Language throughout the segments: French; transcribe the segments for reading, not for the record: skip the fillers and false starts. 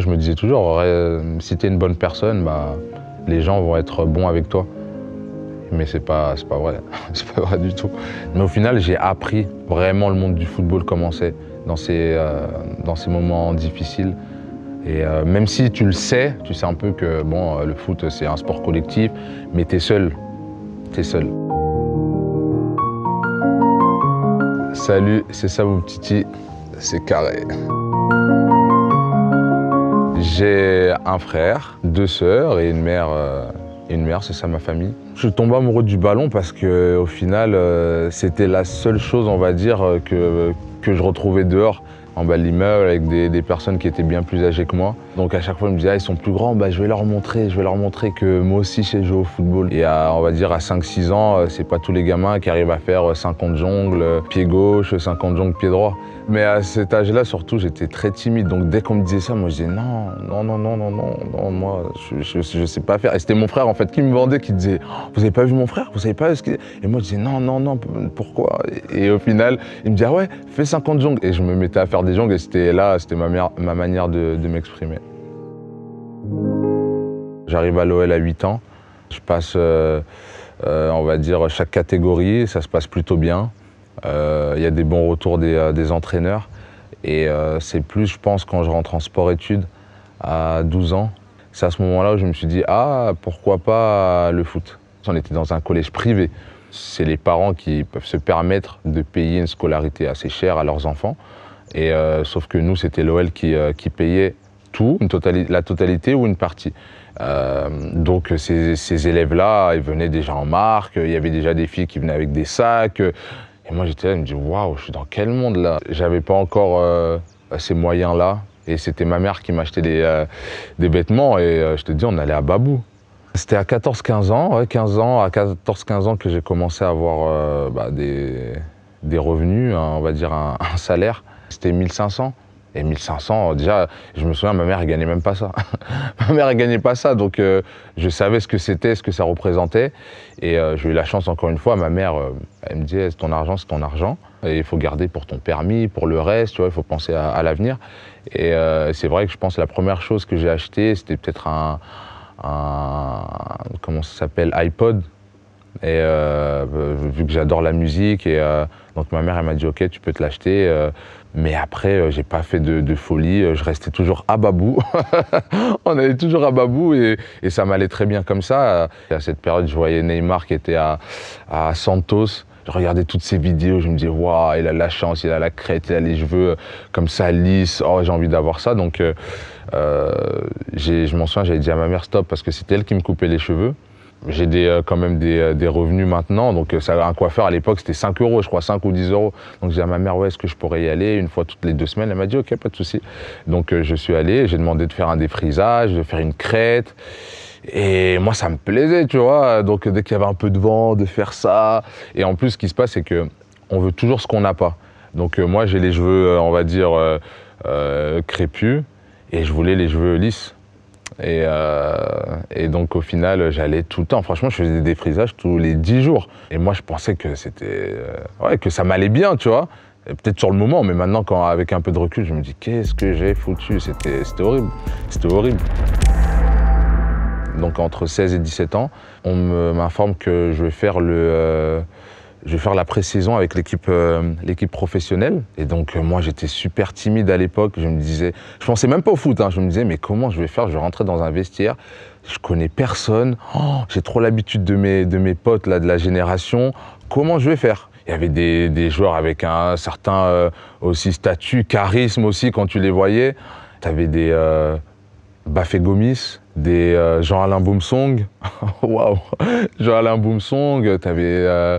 Je me disais toujours, si tu es une bonne personne, bah, les gens vont être bons avec toi. Mais c'est pas vrai, c'est pas vrai du tout. Mais au final, j'ai appris vraiment le monde du football comment c'est dans ces moments difficiles. Et même si tu le sais, tu sais un peu que bon, le foot c'est un sport collectif, mais t'es seul, t'es seul. Salut, c'est ça mon petit, c'est Carré. J'ai un frère, 2 sœurs et une mère. C'est ça ma famille. Je suis tombé amoureux du ballon parce qu'au final, c'était la seule chose, on va dire, que je retrouvais dehors, en bas de l'immeuble, avec des personnes qui étaient bien plus âgées que moi. Donc à chaque fois, je me disais, ah, ils sont plus grands, bah, je vais leur montrer que moi aussi, je sais jouer au football. Et on va dire, à 5-6 ans, c'est pas tous les gamins qui arrivent à faire 50 jongles, pied gauche, 50 jongles, pied droit. Mais à cet âge-là, surtout, j'étais très timide. Donc dès qu'on me disait ça, moi, je disais non, moi, je sais pas faire. Et c'était mon frère, en fait, qui me vendait, qui disait, oh, vous avez pas vu mon frère? Vous savez pas ce qu'il... Et moi, je disais non, pourquoi? Et au final, il me dit, ah ouais, fais 50 jongles. Et je me mettais à faire des jongles et c'était ma manière de m'exprimer. J'arrive à l'OL à 8 ans. Je passe, on va dire, chaque catégorie. Ça se passe plutôt bien. Il y a des bons retours des entraîneurs. Et c'est plus, je pense, quand je rentre en sport-études à 12 ans. C'est à ce moment-là où je me suis dit, ah, pourquoi pas le foot? On était dans un collège privé. C'est les parents qui peuvent se permettre de payer une scolarité assez chère à leurs enfants. Et sauf que nous, c'était l'OL qui payait tout, la totalité ou une partie. Donc ces élèves-là, ils venaient déjà en marque, il y avait déjà des filles qui venaient avec des sacs. Et moi, j'étais là, je me dis, waouh, je suis dans quel monde là? J'avais pas encore ces moyens-là. Et c'était ma mère qui m'achetait des vêtements. Et je te dis, on allait à Babou. C'était à 14-15 ans, ouais, 15 ans, à 14-15 ans que j'ai commencé à avoir des revenus, hein, on va dire un salaire. C'était 1500. Et 1500, déjà, je me souviens, ma mère, elle gagnait même pas ça. Ma mère, elle gagnait pas ça, donc je savais ce que c'était, ce que ça représentait. Et j'ai eu la chance, encore une fois, ma mère, elle me disait, c'est ton argent. Et il faut garder pour ton permis, pour le reste, tu vois, il faut penser à l'avenir. Et c'est vrai que je pense que la première chose que j'ai achetée, c'était peut-être comment ça s'appelle, iPod. Et vu que j'adore la musique, et donc ma mère elle m'a dit ok, tu peux te l'acheter, mais après j'ai pas fait de folie, je restais toujours à Babou. On allait toujours à Babou et ça m'allait très bien comme ça. Et à cette période, je voyais Neymar qui était à Santos. Je regardais toutes ces vidéos, je me disais waouh, il a la chance, il a la crête, il a les cheveux comme ça lisses, oh j'ai envie d'avoir ça. Donc je m'en souviens, j'avais dit à ma mère stop parce que c'était elle qui me coupait les cheveux. J'ai quand même des revenus maintenant, donc un coiffeur à l'époque c'était 5 €, je crois, 5 ou 10 €. Donc j'ai dit à ma mère, ouais, est-ce que je pourrais y aller une fois toutes les 2 semaines? Elle m'a dit, ok, pas de souci. Donc je suis allé, j'ai demandé de faire un défrisage, de faire une crête. Et moi ça me plaisait, tu vois, donc dès qu'il y avait un peu de vent, de faire ça. Et en plus, ce qui se passe, c'est qu'on veut toujours ce qu'on n'a pas. Donc moi j'ai les cheveux, on va dire, crépus, et je voulais les cheveux lisses. Et donc au final, j'allais tout le temps. Franchement, je faisais des défrisages tous les 10 jours. Et moi, je pensais que c'était, que ça m'allait bien, tu vois. Peut-être sur le moment, mais maintenant, avec un peu de recul, je me dis, qu'est-ce que j'ai foutu? C'était horrible. C'était horrible. Donc entre 16 et 17 ans, on m'informe que je vais faire la pré-saison avec l'équipe professionnelle. Et donc moi j'étais super timide à l'époque, je pensais même pas au foot, hein. Je me disais mais comment je vais faire? Je vais rentrer dans un vestiaire, je connais personne, oh, j'ai trop l'habitude de mes potes là, de la génération, comment je vais faire? Il y avait des joueurs avec un certain aussi statut, charisme aussi quand tu les voyais. Tu avais des Bafé Gomis, des Jean-Alain Boumsong, waouh, Jean-Alain Boumsong, tu avais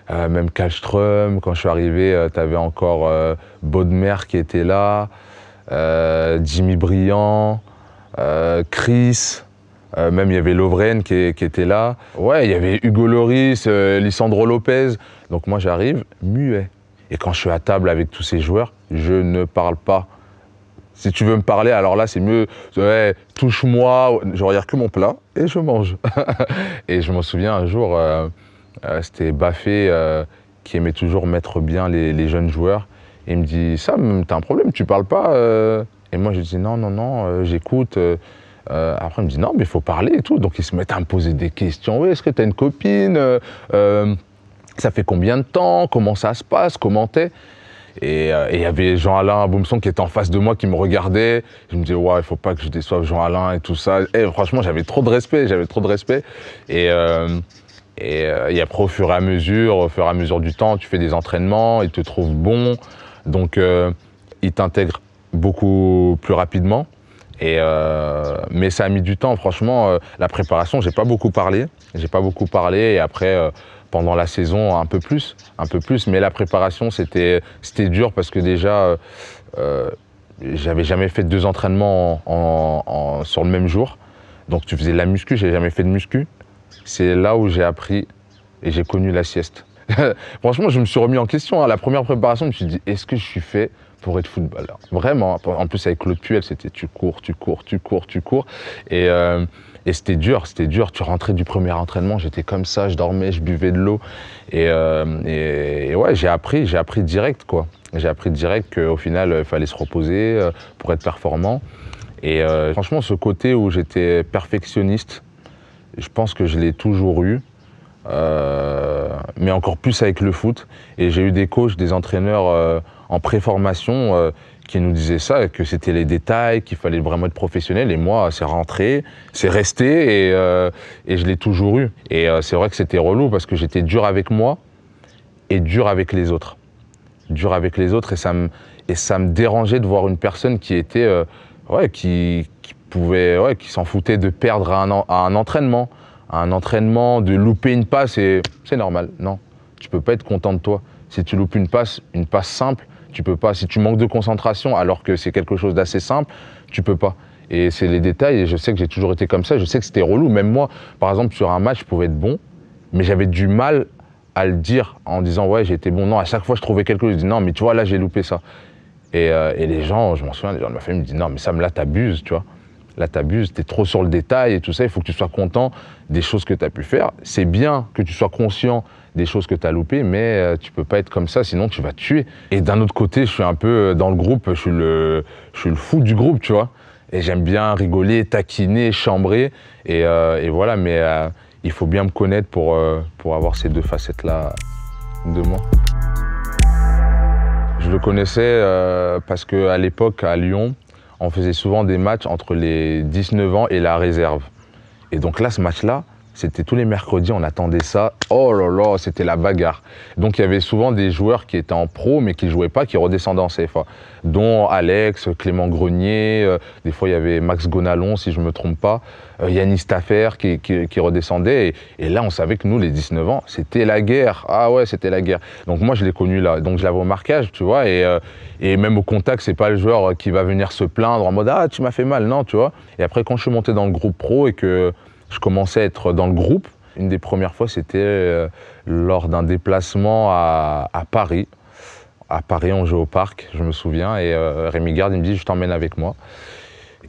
même Kallström, quand je suis arrivé, tu avais encore Bodmer qui était là, Jimmy Briand, Chris, même il y avait Lovren qui était là. Ouais, il y avait Hugo Lloris, Lisandro Lopez. Donc moi j'arrive muet. Et quand je suis à table avec tous ces joueurs, je ne parle pas. Si tu veux me parler, alors là c'est mieux, ouais, touche-moi, je regarde que mon plat et je mange. Et je m'en souviens un jour, c'était Bafé qui aimait toujours mettre bien les jeunes joueurs. Et il me dit, Sam, t'as un problème, tu parles pas Et moi, je dis non, non, non, j'écoute. Après, il me dit non, mais il faut parler et tout. Donc, ils se mettent à me poser des questions. Oui, est-ce que tu as une copine? Ça fait combien de temps? Comment ça se passe? Comment t'es? Et il y avait Jean-Alain Boumson qui était en face de moi, qui me regardait. Je me disais, ouais, il faut pas que je déçoive Jean-Alain et tout ça. Et franchement, j'avais trop de respect, Et après, au fur et à mesure du temps, tu fais des entraînements, ils te trouvent bon. Donc, ils t'intègrent beaucoup plus rapidement. Mais ça a mis du temps, franchement. La préparation, j'ai pas beaucoup parlé. Et après, pendant la saison, un peu plus. Mais la préparation, c'était dur parce que déjà, j'avais jamais fait 2 entraînements sur le même jour. Donc tu faisais de la muscu, j'ai jamais fait de muscu. C'est là où j'ai appris et j'ai connu la sieste. Franchement, je me suis remis en question. La première préparation, je me suis dit, est-ce que je suis fait pour être footballeur? Vraiment. En plus, avec Claude Puel, c'était tu cours. Et c'était dur. Tu rentrais du premier entraînement, j'étais comme ça, je dormais, je buvais de l'eau. Et ouais, j'ai appris direct, quoi. J'ai appris direct qu'au final, il fallait se reposer pour être performant. Et franchement, ce côté où j'étais perfectionniste, je pense que je l'ai toujours eu. Mais encore plus avec le foot. Et j'ai eu des coachs, des entraîneurs en préformation qui nous disaient ça, que c'était les détails, qu'il fallait vraiment être professionnel. Et moi, c'est rentré, c'est resté et je l'ai toujours eu. Et c'est vrai que c'était relou parce que j'étais dur avec moi et dur avec les autres. Et ça me dérangeait de voir une personne qui était, qui s'en foutait de perdre à un entraînement. De louper une passe, c'est normal. Non, tu peux pas être content de toi. Si tu loupes une passe simple, tu peux pas. Si tu manques de concentration alors que c'est quelque chose d'assez simple, tu peux pas. Et c'est les détails, et je sais que j'ai toujours été comme ça, je sais que c'était relou. Même moi, par exemple, sur un match, je pouvais être bon, mais j'avais du mal à le dire en disant ouais, j'ai été bon. Non, à chaque fois, je trouvais quelque chose, je dis non, mais tu vois, là, j'ai loupé ça. Et les gens, je m'en souviens, les gens de ma famille me disent non, mais Sam, là, t'abuses, tu vois. Là, t'abuses, t'es trop sur le détail et tout ça. Il faut que tu sois content des choses que tu as pu faire. C'est bien que tu sois conscient des choses que tu as loupées, mais tu peux pas être comme ça, sinon tu vas te tuer. Et d'un autre côté, je suis un peu dans le groupe, je suis le fou du groupe, tu vois. Et j'aime bien rigoler, taquiner, chambrer. Et voilà, mais il faut bien me connaître pour avoir ces 2 facettes-là de moi. Je le connaissais parce qu'à l'époque, à Lyon, on faisait souvent des matchs entre les 19 ans et la réserve. Et donc là, ce match-là, c'était tous les mercredis, on attendait ça. Oh là là, c'était la bagarre. Donc il y avait souvent des joueurs qui étaient en pro, mais qui ne jouaient pas, qui redescendaient en CFA. Dont Alex, Clément Grenier, des fois il y avait Max Gonalon, si je ne me trompe pas, Yannis Taffer qui redescendait. Et là, on savait que nous, les 19 ans, c'était la guerre. Ah ouais, c'était la guerre. Donc moi, je l'ai connu là. Donc je l'avais au marquage, tu vois. Et même au contact, c'est pas le joueur qui va venir se plaindre en mode « Ah, tu m'as fait mal », non, tu vois. Et après, quand je suis monté dans le groupe pro et que je commençais à être dans le groupe, une des premières fois, c'était lors d'un déplacement à Paris. À Paris, on jouait au parc, je me souviens, et Rémi Garde, il me dit « Je t'emmène avec moi ».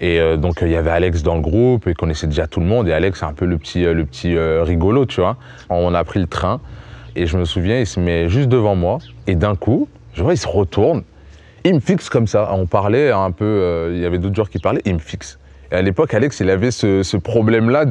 Et donc, il y avait Alex dans le groupe, et il connaissait déjà tout le monde. Et Alex, c'est un peu le petit rigolo, tu vois. On a pris le train, et je me souviens, il se met juste devant moi, et d'un coup, je vois, il se retourne, il me fixe comme ça. On parlait un peu, il y avait d'autres joueurs qui parlaient, il me fixe. Et à l'époque, Alex, il avait ce problème-là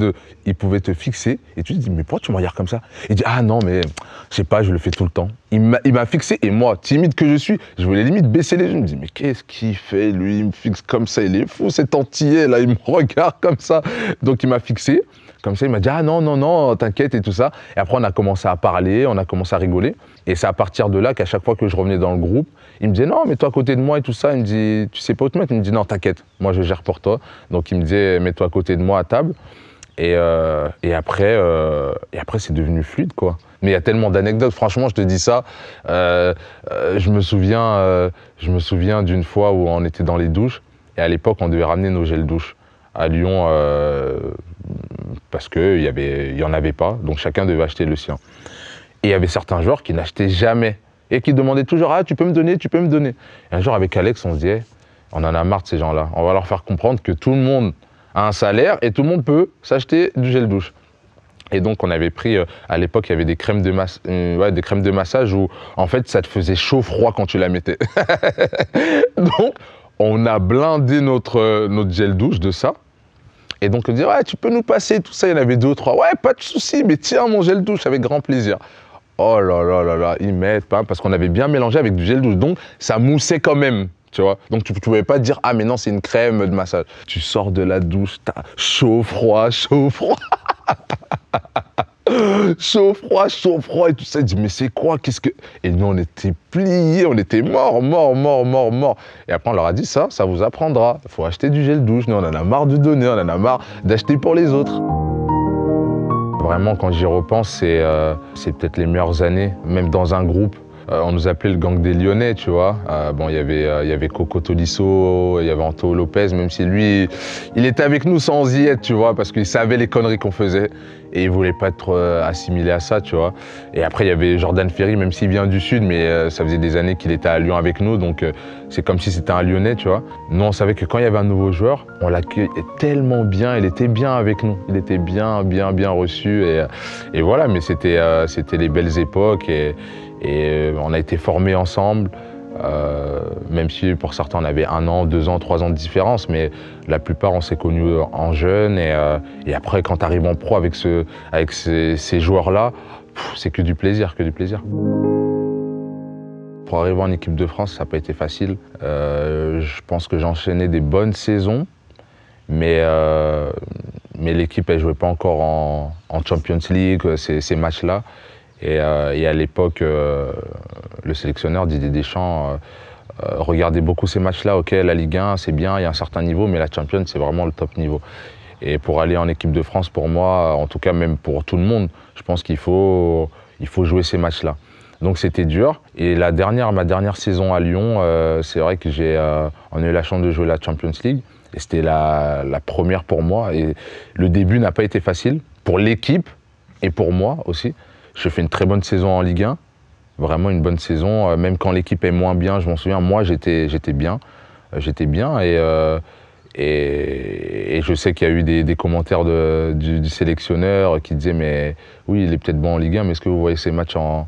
il pouvait te fixer, et tu te dis, mais pourquoi tu me regardes comme ça? Il dit, ah non, mais je sais pas, je le fais tout le temps. Il m'a fixé, et moi, timide que je suis, je voulais limite baisser les yeux. Je me dis, mais qu'est-ce qu'il fait, lui? Il me fixe comme ça, il est fou, cet antillais, là, il me regarde comme ça. Donc il m'a fixé, comme ça, il m'a dit, ah non, non, non, t'inquiète, et tout ça. Et après, on a commencé à parler, on a commencé à rigoler. Et c'est à partir de là qu'à chaque fois que je revenais dans le groupe, il me disait, non, mets-toi à côté de moi et tout ça. Il me dit, tu sais pas où te mettre? Il me dit, non, t'inquiète, moi je gère pour toi. Donc il me disait, mets-toi à côté de moi à table. Et après, c'est devenu fluide, quoi. Mais il y a tellement d'anecdotes, franchement, je te dis ça. Je me souviens d'une fois où on était dans les douches. Et à l'époque, on devait ramener nos gels douche à Lyon parce qu'il y en avait pas. Donc chacun devait acheter le sien. Et il y avait certains joueurs qui n'achetaient jamais et qui demandaient toujours « Ah, tu peux me donner, tu peux me donner ». Et un jour, avec Alex, on se dit on en a marre de ces gens-là. On va leur faire comprendre que tout le monde a un salaire et tout le monde peut s'acheter du gel douche. Et donc, on avait pris, à l'époque, il y avait des crèmes de massage où, en fait, ça te faisait chaud-froid quand tu la mettais. Donc, On a blindé notre gel douche de ça. Et donc, on dit, ouais, tu peux nous passer tout ça. Il y en avait 2 ou 3. Ouais, pas de souci, mais tiens, mon gel douche, avec grand plaisir. Oh là là là là, ils mettent pas, parce qu'on avait bien mélangé avec du gel douche. Donc, ça moussait quand même, tu vois. Donc, tu ne pouvais pas dire, ah, mais non, c'est une crème de massage. Tu sors de la douche, t'as chaud, froid, chaud, froid. Chaud, froid et tout ça. Il dit, mais c'est quoi, qu'est-ce que... Et nous, on était pliés, on était morts. Et après, on leur a dit, ça vous apprendra. Il faut acheter du gel douche. Nous, on en a marre de donner, on en a marre d'acheter pour les autres. Vraiment, quand j'y repense, c'est peut-être les meilleures années, même dans un groupe. On nous appelait le gang des Lyonnais, tu vois. Bon, il y avait Coco Tolisso, il y avait Anto Lopez, même si lui, il était avec nous sans y être, tu vois, parce qu'il savait les conneries qu'on faisait et il voulait pas être assimilé à ça, tu vois. Et après, il y avait Jordan Ferry, même s'il vient du Sud, mais ça faisait des années qu'il était à Lyon avec nous, donc c'est comme si c'était un Lyonnais, tu vois. Nous, on savait que quand il y avait un nouveau joueur, on l'accueillait tellement bien, il était bien avec nous, il était bien reçu, et voilà, mais c'était les belles époques, et on a été formés ensemble, même si pour certains on avait 1 an, 2 ans, 3 ans de différence, mais la plupart on s'est connus en jeune, et après quand tu arrives en pro avec ces joueurs-là, c'est que du plaisir, Pour arriver en équipe de France, ça n'a pas été facile. Je pense que j'ai enchaîné des bonnes saisons, mais l'équipe elle jouait pas encore en Champions League, ces matchs-là. Et à l'époque, le sélectionneur Didier Deschamps regardait beaucoup ces matchs-là. Ok, la Ligue 1, c'est bien, il y a un certain niveau, mais la Champions, c'est vraiment le top niveau. Et pour aller en équipe de France, pour moi, en tout cas même pour tout le monde, je pense qu'il faut jouer ces matchs-là. Donc c'était dur. Et ma dernière saison à Lyon, c'est vrai que on a eu la chance de jouer la Champions League. Et c'était la première pour moi. Et le début n'a pas été facile pour l'équipe et pour moi aussi. Je fais une très bonne saison en Ligue 1, vraiment une bonne saison. Même quand l'équipe est moins bien, je m'en souviens, moi j'étais bien. Et je sais qu'il y a eu des commentaires du sélectionneur qui disaient, mais oui, il est peut-être bon en Ligue 1, mais est-ce que vous voyez ces matchs en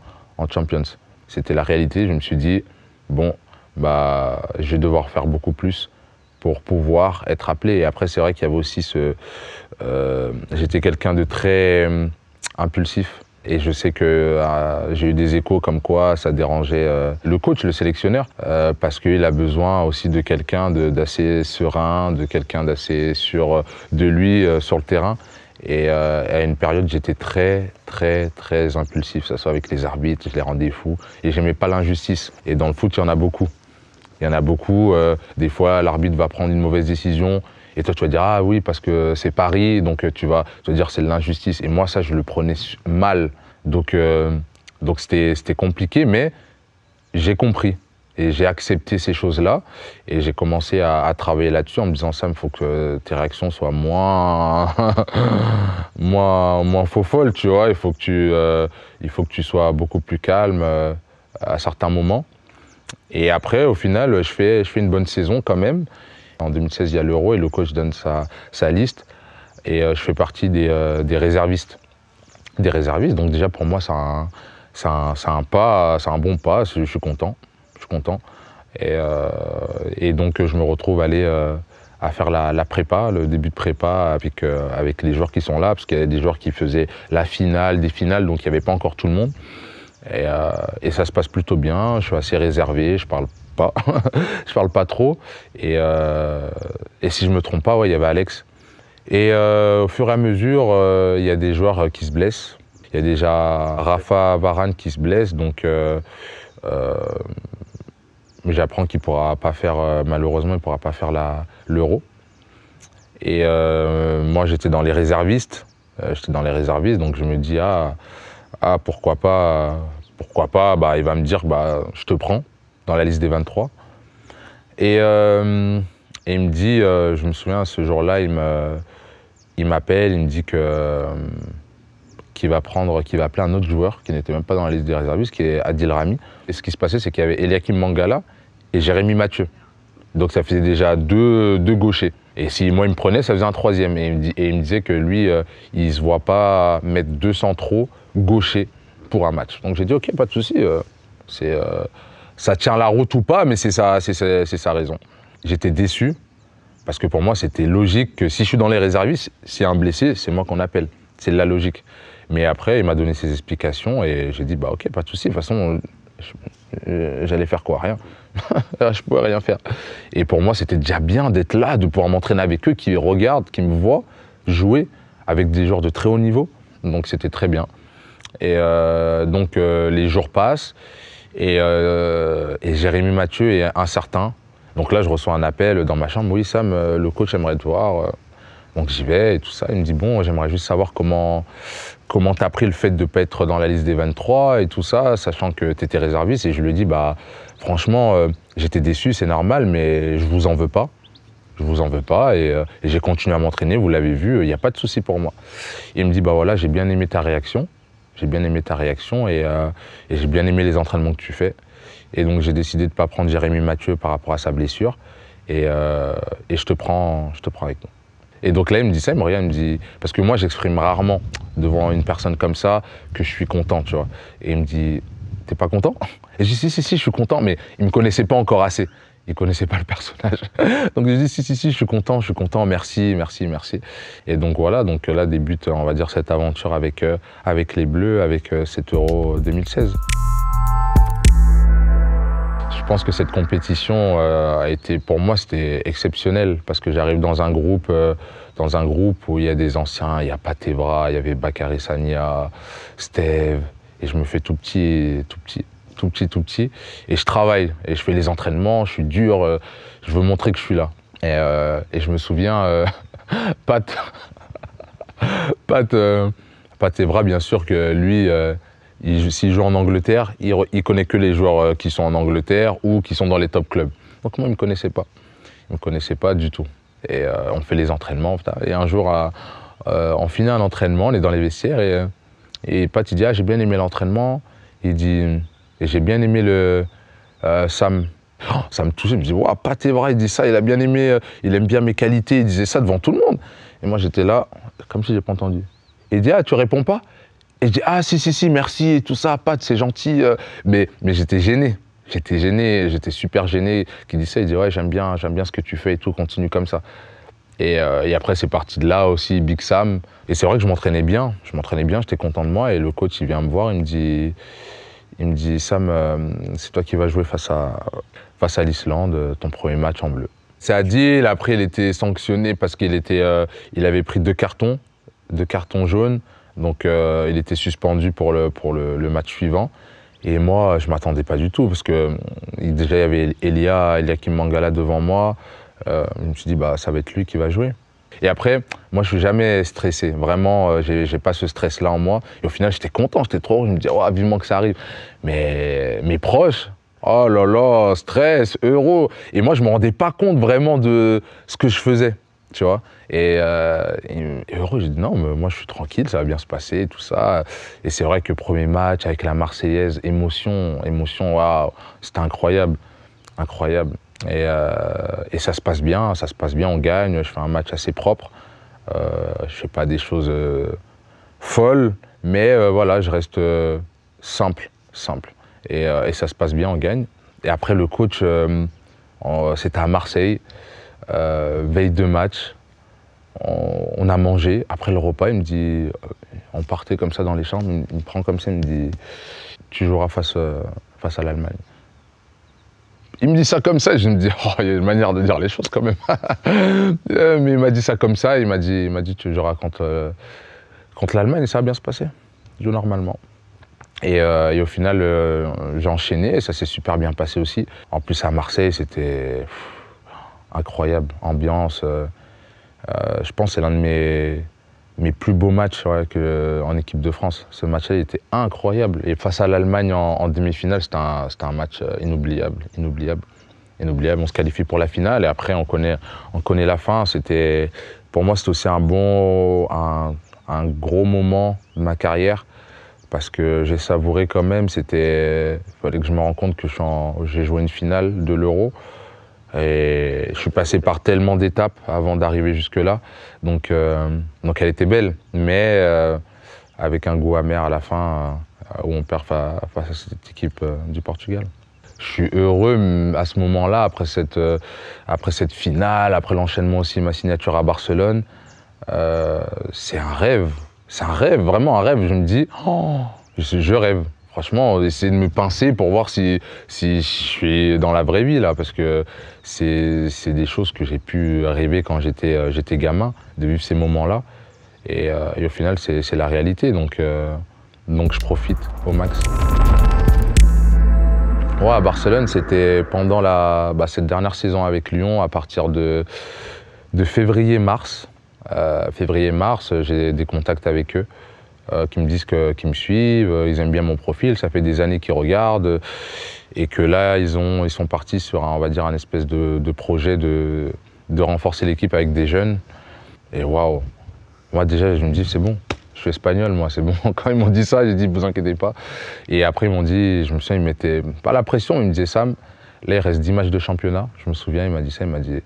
Champions? C'était la réalité. Je me suis dit, bon, je vais devoir faire beaucoup plus pour pouvoir être appelé. Et après, c'est vrai qu'il y avait aussi j'étais quelqu'un de très impulsif. Et je sais que j'ai eu des échos comme quoi ça dérangeait le coach, le sélectionneur, parce qu'il a besoin aussi de quelqu'un d'assez serein, de quelqu'un d'assez sûr de lui sur le terrain. Et à une période, j'étais très impulsif, ça soit avec les arbitres, je les rendais fous. Et j'aimais pas l'injustice. Et dans le foot, il y en a beaucoup. Des fois, l'arbitre va prendre une mauvaise décision. Et toi, tu vas dire, ah oui, parce que c'est Paris, donc tu vas te dire c'est de l'injustice. Et moi, ça, je le prenais mal. Donc c'était compliqué, mais j'ai compris. Et j'ai accepté ces choses-là. Et j'ai commencé à travailler là-dessus en me disant, Sam, il faut que tes réactions soient moins faux-folles, tu vois. Il faut que tu sois beaucoup plus calme à certains moments. Et après, au final, je fais une bonne saison quand même. En 2016, il y a l'Euro et le coach donne sa liste. Et je fais partie des réservistes. Des réservistes, donc déjà pour moi, c'est un bon pas, je suis content. Et donc je me retrouve à aller à faire la prépa, le début de prépa avec les joueurs qui sont là, parce qu'il y a des joueurs qui faisaient la finale, des finales, donc il n'y avait pas encore tout le monde. Et ça se passe plutôt bien, je suis assez réservé, je parle pas, je parle pas trop. Et si je me trompe pas, ouais, il y avait Alex. Et au fur et à mesure, il y a des joueurs qui se blessent. Il y a déjà Rafa Varane qui se blesse, donc j'apprends qu'il pourra pas faire, malheureusement, il pourra pas faire l'Euro. Et moi, j'étais dans les réservistes. Donc je me dis, pourquoi pas, il va me dire, je te prends dans la liste des 23. Et il me dit, je me souviens, ce jour-là, il m'appelle, il me dit qu'il va appeler un autre joueur qui n'était même pas dans la liste des réservistes, qui est Adil Rami. Et ce qui se passait, c'est qu'il y avait Eliakim Mangala et Jérémy Mathieu. Donc ça faisait déjà deux gauchers. Et si moi il me prenait, ça faisait un troisième. Et il me disait que lui, il ne se voit pas mettre 2 centraux gauchers pour un match. Donc j'ai dit, ok, pas de souci, ça tient la route ou pas, mais c'est sa raison. J'étais déçu, parce que pour moi, c'était logique que si je suis dans les réservistes, s'il y a un blessé, c'est moi qu'on appelle. C'est la logique. Mais après, il m'a donné ses explications et j'ai dit, bah ok, pas de souci. De toute façon, j'allais faire quoi? Rien. Je pouvais rien faire. Et pour moi, c'était déjà bien d'être là, de pouvoir m'entraîner avec eux, qui regardent, qui me voient jouer avec des joueurs de très haut niveau. Donc c'était très bien. Et donc les jours passent et Jérémy Mathieu est incertain. Donc là, je reçois un appel dans ma chambre. Oui, Sam, le coach aimerait te voir. Donc j'y vais et tout ça. Il me dit, bon, j'aimerais juste savoir comment t'as pris le fait de ne pas être dans la liste des 23 et tout ça, sachant que tu étais réserviste. Et je lui ai dit, bah, franchement, j'étais déçu, c'est normal, mais je vous en veux pas. Je vous en veux pas et j'ai continué à m'entraîner, vous l'avez vu, il n'y a pas de souci pour moi. Il me dit, bah voilà, j'ai bien aimé ta réaction. J'ai bien aimé ta réaction et j'ai bien aimé les entraînements que tu fais. Et donc j'ai décidé de ne pas prendre Jérémy Mathieu par rapport à sa blessure et je te prends avec moi. Et donc là, il me dit ça, il me regarde, il me dit, parce que moi, j'exprime rarement devant une personne comme ça que je suis content, tu vois. Et il me dit, t'es pas content? Et je dis, si, je suis content, mais il me connaissait pas encore assez. Il connaissait pas le personnage. Donc je dis, si, je suis content, merci. Et donc voilà, donc là débute, on va dire, cette aventure avec les Bleus, avec cet Euro 2016. Je pense que cette compétition a été, pour moi, c'était exceptionnel parce que j'arrive dans un groupe où il y a des anciens, il y a Patevra, il y avait Bakary Sagna, Steve, et je me fais tout petit, et je travaille, et je fais les entraînements, je suis dur, je veux montrer que je suis là. Et je me souviens, Patevra, bien sûr que lui, s'il joue en Angleterre, il connaît que les joueurs qui sont en Angleterre ou qui sont dans les top clubs. Donc moi, il ne me connaissait pas. Il ne me connaissait pas du tout. Et on fait les entraînements. Et un jour, on finit un entraînement, on est dans les vestiaires et Pat, il dit, ah, j'ai bien aimé l'entraînement. Il dit, et j'ai bien aimé Sam. Oh, ça me touchait, je me dis, waouh, Patevra, il dit ça, il a bien aimé, il aime bien mes qualités, il disait ça devant tout le monde. Et moi, j'étais là, comme si je n'ai pas entendu. Et il dit, ah, tu réponds pas? Et je dis, ah si, merci, et tout ça, Pat, c'est gentil. Mais j'étais gêné, j'étais super gêné. Qui dit ça, il dit, ouais, j'aime bien ce que tu fais et tout, continue comme ça. Et après, c'est parti de là aussi, Big Sam. Et c'est vrai que je m'entraînais bien, j'étais content de moi. Et le coach, il vient me voir, il me dit, Sam, c'est toi qui vas jouer face à l'Islande, ton premier match en bleu. C'est Adil, après, il était sanctionné parce qu'il avait pris 2 cartons jaunes. Donc il était suspendu pour le match suivant. Et moi, je ne m'attendais pas du tout parce que déjà il y avait Eliakim Mangala devant moi. Je me suis dit, bah, ça va être lui qui va jouer. Et après, moi je ne suis jamais stressé. Vraiment, j'ai pas ce stress-là en moi. Et au final, j'étais content, j'étais trop heureux. Je me disais, oh, vivement que ça arrive. Mais mes proches, oh là là, stress, euro. Et moi, je ne me rendais pas compte vraiment de ce que je faisais. Tu vois, et heureux, j'ai dit non, mais moi je suis tranquille, ça va bien se passer, tout ça. Et c'est vrai que le premier match avec la Marseillaise, émotion, waouh, c'était incroyable. Et ça se passe bien, on gagne, je fais un match assez propre. Je fais pas des choses folles, mais voilà, je reste simple. Et ça se passe bien, on gagne. Et après le coach, c'était à Marseille. Veille de match, on a mangé. Après le repas, il me dit, on partait comme ça dans les chambres, il me prend comme ça, il me dit, tu joueras face à l'Allemagne. Il me dit ça comme ça, je me dis, oh, il y a une manière de dire les choses quand même. Mais il m'a dit ça comme ça, il m'a dit tu joueras contre l'Allemagne et ça va bien se passer. Je joue normalement. Et au final, j'ai enchaîné et ça s'est super bien passé aussi. En plus, à Marseille, c'était incroyable, ambiance. Je pense que c'est l'un de mes plus beaux matchs en équipe de France. Ce match-là, il était incroyable. Et face à l'Allemagne en demi-finale, c'était un match inoubliable. On se qualifie pour la finale et après, on connaît la fin. Pour moi, c'était aussi un gros moment de ma carrière parce que j'ai savouré quand même. Il fallait que je me rende compte que j'ai joué une finale de l'Euro. Et je suis passé par tellement d'étapes avant d'arriver jusque-là. Donc elle était belle, mais avec un goût amer à la fin où on perd face à cette équipe du Portugal. Je suis heureux à ce moment-là, après cette finale, après l'enchaînement aussi, ma signature à Barcelone. C'est un rêve, vraiment un rêve. Je me dis, oh, je rêve. Franchement, essayer de me pincer pour voir si je suis dans la vraie vie, là, parce que c'est des choses que j'ai pu rêver quand j'étais gamin, de vivre ces moments-là. Et au final, c'est la réalité, donc je profite au max. Ouais, à Barcelone, c'était pendant cette dernière saison avec Lyon, à partir de février-mars. Février-mars, j'ai des contacts avec eux qui me disent qu'ils me suivent, ils aiment bien mon profil, ça fait des années qu'ils regardent et que là, ils sont partis sur on va dire, un espèce de projet de renforcer l'équipe avec des jeunes. Et waouh! Moi déjà, je me dis, c'est bon, je suis espagnol, moi, c'est bon. Quand ils m'ont dit ça, j'ai dit, vous inquiétez pas. Et après, ils m'ont dit, je me souviens, ils mettaient pas la pression, ils me disaient, Sam, là, il reste 10 matchs de championnat. Je me souviens, il m'a dit ça, il m'a dit,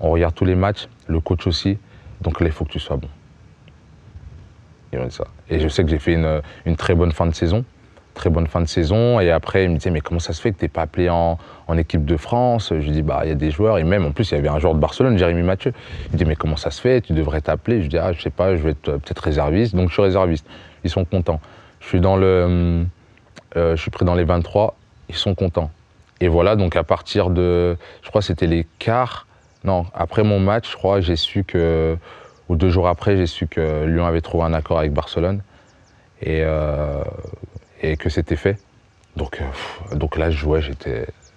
on regarde tous les matchs, le coach aussi, donc là, il faut que tu sois bon. Il m'a dit ça. Et je sais que j'ai fait une très bonne fin de saison. Très bonne fin de saison. Et après, il me disait, mais comment ça se fait que tu n'es pas appelé en équipe de France? Je lui dis, bah, il y a des joueurs. Et même, en plus, il y avait un joueur de Barcelone, Jérémy Mathieu. Il me dit, mais comment ça se fait? Tu devrais t'appeler. Je lui dis, ah, je sais pas, je vais être peut-être réserviste. Donc, je suis réserviste. Ils sont contents. Je suis pris dans les 23. Ils sont contents. Et voilà, donc à partir de, je crois que c'était les quarts. Non, après mon match, je crois, j'ai su que, ou 2 jours après, j'ai su que Lyon avait trouvé un accord avec Barcelone et que c'était fait. Donc là, je jouais,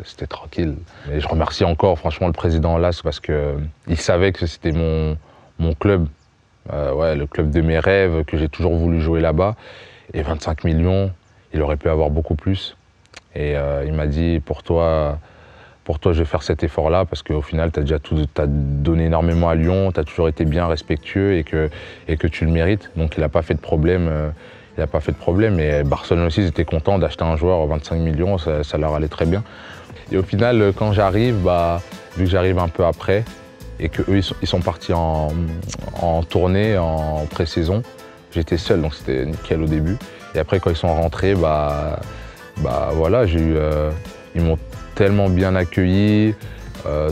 c'était tranquille. Et je remercie encore, franchement, le président Las parce qu'il savait que c'était mon club, ouais, le club de mes rêves, que j'ai toujours voulu jouer là-bas. Et 25 millions, il aurait pu avoir beaucoup plus. Et il m'a dit, pour toi, je vais faire cet effort-là parce qu'au final, t'as donné énormément à Lyon, tu as toujours été bien respectueux et que tu le mérites. Donc il n'a pas fait de problème. Et Barcelone aussi, ils étaient contents d'acheter un joueur à 25 millions, ça leur allait très bien. Et au final, quand j'arrive, vu que j'arrive un peu après et qu'eux, ils sont partis en tournée, en pré-saison, j'étais seul, donc c'était nickel au début. Et après, quand ils sont rentrés, voilà, ils m'ont tellement bien accueilli,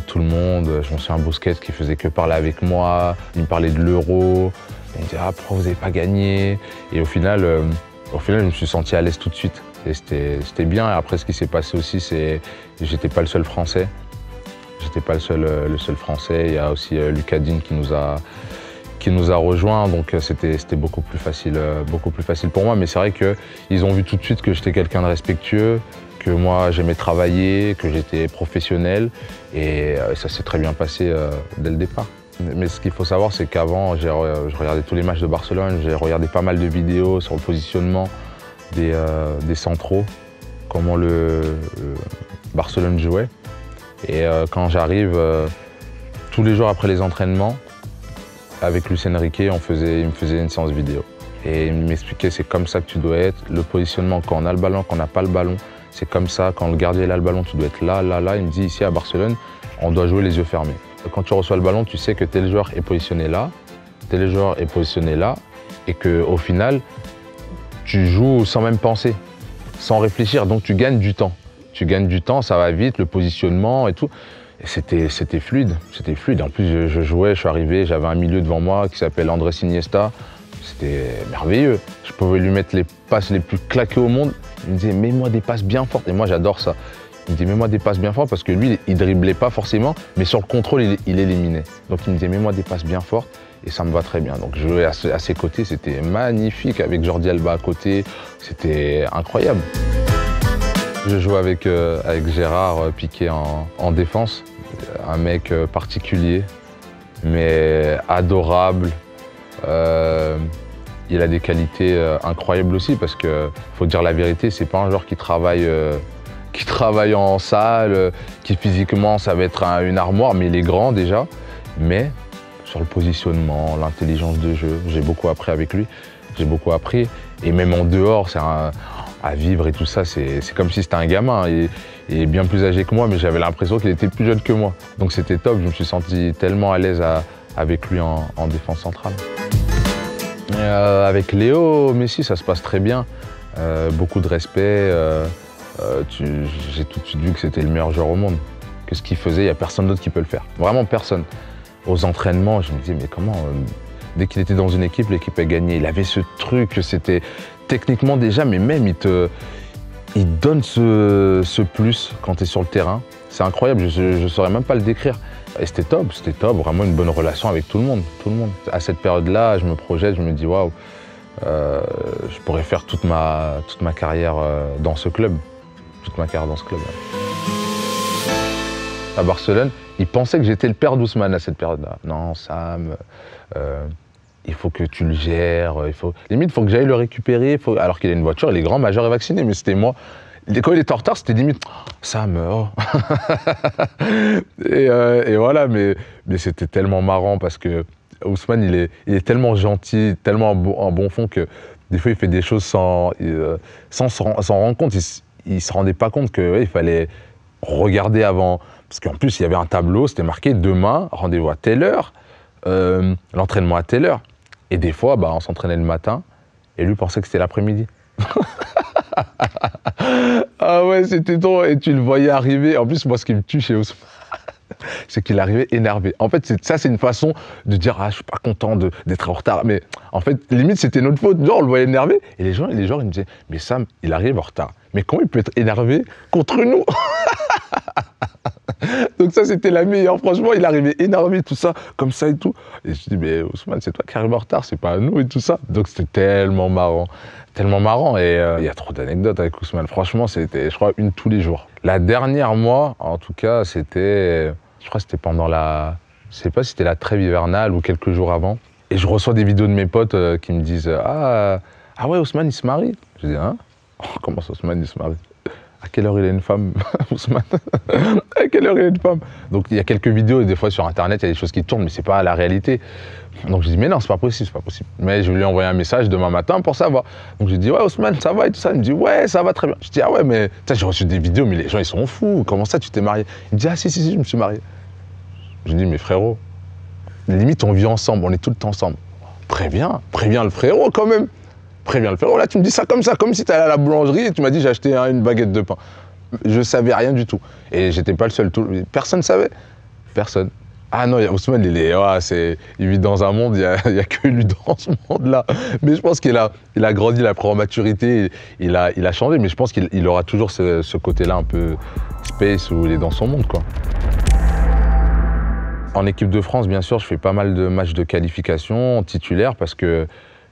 tout le monde. Je me souviens, Busquets qui faisait que parler avec moi, il me parlait de l'Euro, il me disait ah, pourquoi vous n'avez pas gagné? Et au final, je me suis senti à l'aise tout de suite. Et c'était bien. Et après, ce qui s'est passé aussi, c'est que j'étais pas le seul Français. J'étais pas le seul Français. Il y a aussi Lucas Digne qui nous a rejoints, donc c'était beaucoup plus facile pour moi. Mais c'est vrai qu'ils ont vu tout de suite que j'étais quelqu'un de respectueux, que moi j'aimais travailler, que j'étais professionnel, et ça s'est très bien passé dès le départ. Mais ce qu'il faut savoir, c'est qu'avant, je regardais tous les matchs de Barcelone, j'ai regardé pas mal de vidéos sur le positionnement des centraux, comment le Barcelone jouait. Et quand j'arrive, tous les jours après les entraînements, avec Luis Enrique, il me faisait une séance vidéo. Et il m'expliquait, c'est comme ça que tu dois être, le positionnement quand on a le ballon, quand on n'a pas le ballon, c'est comme ça, quand le gardien a le ballon, tu dois être là, là, là. Il me dit, ici à Barcelone, on doit jouer les yeux fermés. Quand tu reçois le ballon, tu sais que tel joueur est positionné là, tel joueur est positionné là, et qu'au final, tu joues sans même penser, sans réfléchir, donc tu gagnes du temps. Tu gagnes du temps, ça va vite, le positionnement et tout. Et c'était fluide, c'était fluide. En plus, je jouais, je suis arrivé, j'avais un milieu devant moi qui s'appelle Andrés Iniesta. C'était merveilleux. Je pouvais lui mettre les passes les plus claquées au monde. Il me disait, mets-moi des passes bien fortes. Et moi, j'adore ça. Il me dit, mets-moi des passes bien fortes parce que lui, il driblait pas forcément, mais sur le contrôle, il éliminait. Donc il me disait, mets-moi des passes bien fortes et ça me va très bien. Donc je jouais à ses côtés, c'était magnifique avec Jordi Alba à côté. C'était incroyable. Je joue avec Gérard Piqué en défense, un mec particulier, mais adorable. Il a des qualités incroyables aussi parce que, faut dire la vérité, c'est pas un joueur qui travaille en salle, qui physiquement ça va être une armoire, mais il est grand déjà. Mais sur le positionnement, l'intelligence de jeu, j'ai beaucoup appris avec lui. J'ai beaucoup appris et même en dehors, à vivre et tout ça, c'est comme si c'était un gamin. Il est bien plus âgé que moi, mais j'avais l'impression qu'il était plus jeune que moi. Donc c'était top, je me suis senti tellement à l'aise avec lui en défense centrale. Avec Léo Messi, ça se passe très bien. Beaucoup de respect. j'ai tout de suite vu que c'était le meilleur joueur au monde. Que ce qu'il faisait, il n'y a personne d'autre qui peut le faire. Vraiment personne. Aux entraînements, je me disais, mais comment dès qu'il était dans une équipe, l'équipe a gagné. Il avait ce truc, c'était techniquement déjà, mais même il donne ce plus quand tu es sur le terrain. C'est incroyable, je ne saurais même pas le décrire. Et c'était top, vraiment une bonne relation avec tout le monde. À cette période-là, je me projette, je me dis, waouh, je pourrais faire toute ma carrière dans ce club. Toute ma carrière dans ce club. Ouais. À Barcelone, ils pensaient que j'étais le père d'Ousmane à cette période-là. Non, Sam, il faut que tu le gères, limite, il faut que j'aille le récupérer, alors qu'il a une voiture, il est grand, majeur et vacciné, mais c'était moi. Quand il était en retard, c'était limite « Sam, oh !» et voilà, mais c'était tellement marrant parce que Ousmane, il est tellement gentil, tellement un bon fond que des fois, il fait des choses sans s'en rendre compte. Il ne se rendait pas compte qu'il fallait regarder avant. Parce qu'en plus, il y avait un tableau, c'était marqué « Demain, rendez-vous à telle heure, l'entraînement à telle heure ». Et des fois, on s'entraînait le matin et lui pensait que c'était l'après-midi. Ah ouais, c'était drôle. Et tu le voyais arriver. En plus, moi, ce qui me tue chez Ousmane, c'est qu'il arrivait énervé. En fait, c'est une façon de dire « Ah, je suis pas content d'être en retard ». Mais en fait, limite, c'était notre faute. Genre, on le voyait énervé. Et les gens, ils me disaient « Mais Sam, il arrive en retard. Mais comment il peut être énervé contre nous ?» Donc ça, c'était la meilleure. Franchement, il arrivait énervé, tout ça, comme ça et tout. Et je dis, mais Ousmane, c'est toi qui arrives en retard, c'est pas à nous et tout ça. Donc c'était tellement marrant. Tellement marrant. Et il y a trop d'anecdotes avec Ousmane. Franchement, c'était, je crois, une tous les jours. La dernière, moi, en tout cas, c'était, je crois que c'était pendant je sais pas si c'était la trêve hivernale ou quelques jours avant. Et je reçois des vidéos de mes potes qui me disent, ah ouais, Ousmane, il se marie. Je dis, hein? Comment ça, Ousmane, il se marie? À quelle heure il a une femme, Ousmane? À quelle heure il a une femme? Donc il y a quelques vidéos et des fois sur internet il y a des choses qui tournent mais c'est pas la réalité. Donc je dis mais non c'est pas possible, c'est pas possible. Mais je lui ai envoyé un message demain matin pour savoir. Donc je lui dis ouais Ousmane ça va et tout ça. Il me dit ouais ça va très bien. Je dis ah ouais mais j'ai reçu des vidéos mais les gens ils sont fous. Comment ça tu t'es marié? Il me dit ah si je me suis marié. Je lui dis mais frérot, limite on vit ensemble, on est tout le temps ensemble. Préviens le frérot quand même. Préviens le frérot, là tu me dis ça, comme si tu allais à la boulangerie et tu m'as dit j'ai acheté une baguette de pain. Je savais rien du tout. Et j'étais pas le seul, personne savait. Personne. Ah non, Ousmane, il vit dans un monde, il y a que lui dans ce monde-là. Mais je pense qu'il a grandi, il a pris en maturité, il a changé, mais je pense qu'il aura toujours ce côté-là un peu space où il est dans son monde, quoi. En équipe de France, bien sûr, je fais pas mal de matchs de qualification titulaire parce que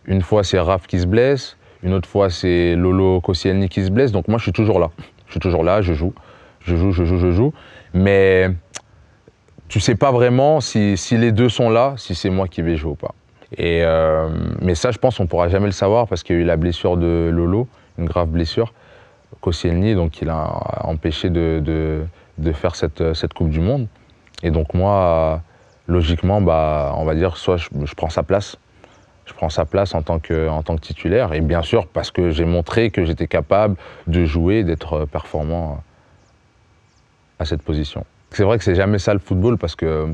une fois, c'est Raph qui se blesse. Une autre fois, c'est Lolo Koscielny qui se blesse. Donc moi, je suis toujours là. Je joue. Mais tu sais pas vraiment si les deux sont là, si c'est moi qui vais jouer ou pas. Mais ça, je pense qu'on pourra jamais le savoir parce qu'il y a eu la blessure de Lolo, une grave blessure, Koscielny, donc il a empêché de faire cette Coupe du Monde. Et donc moi, logiquement, on va dire, soit je prends sa place. Je prends sa place en tant que titulaire. Et bien sûr, parce que j'ai montré que j'étais capable de jouer, d'être performant à cette position. C'est vrai que c'est jamais ça le football parce que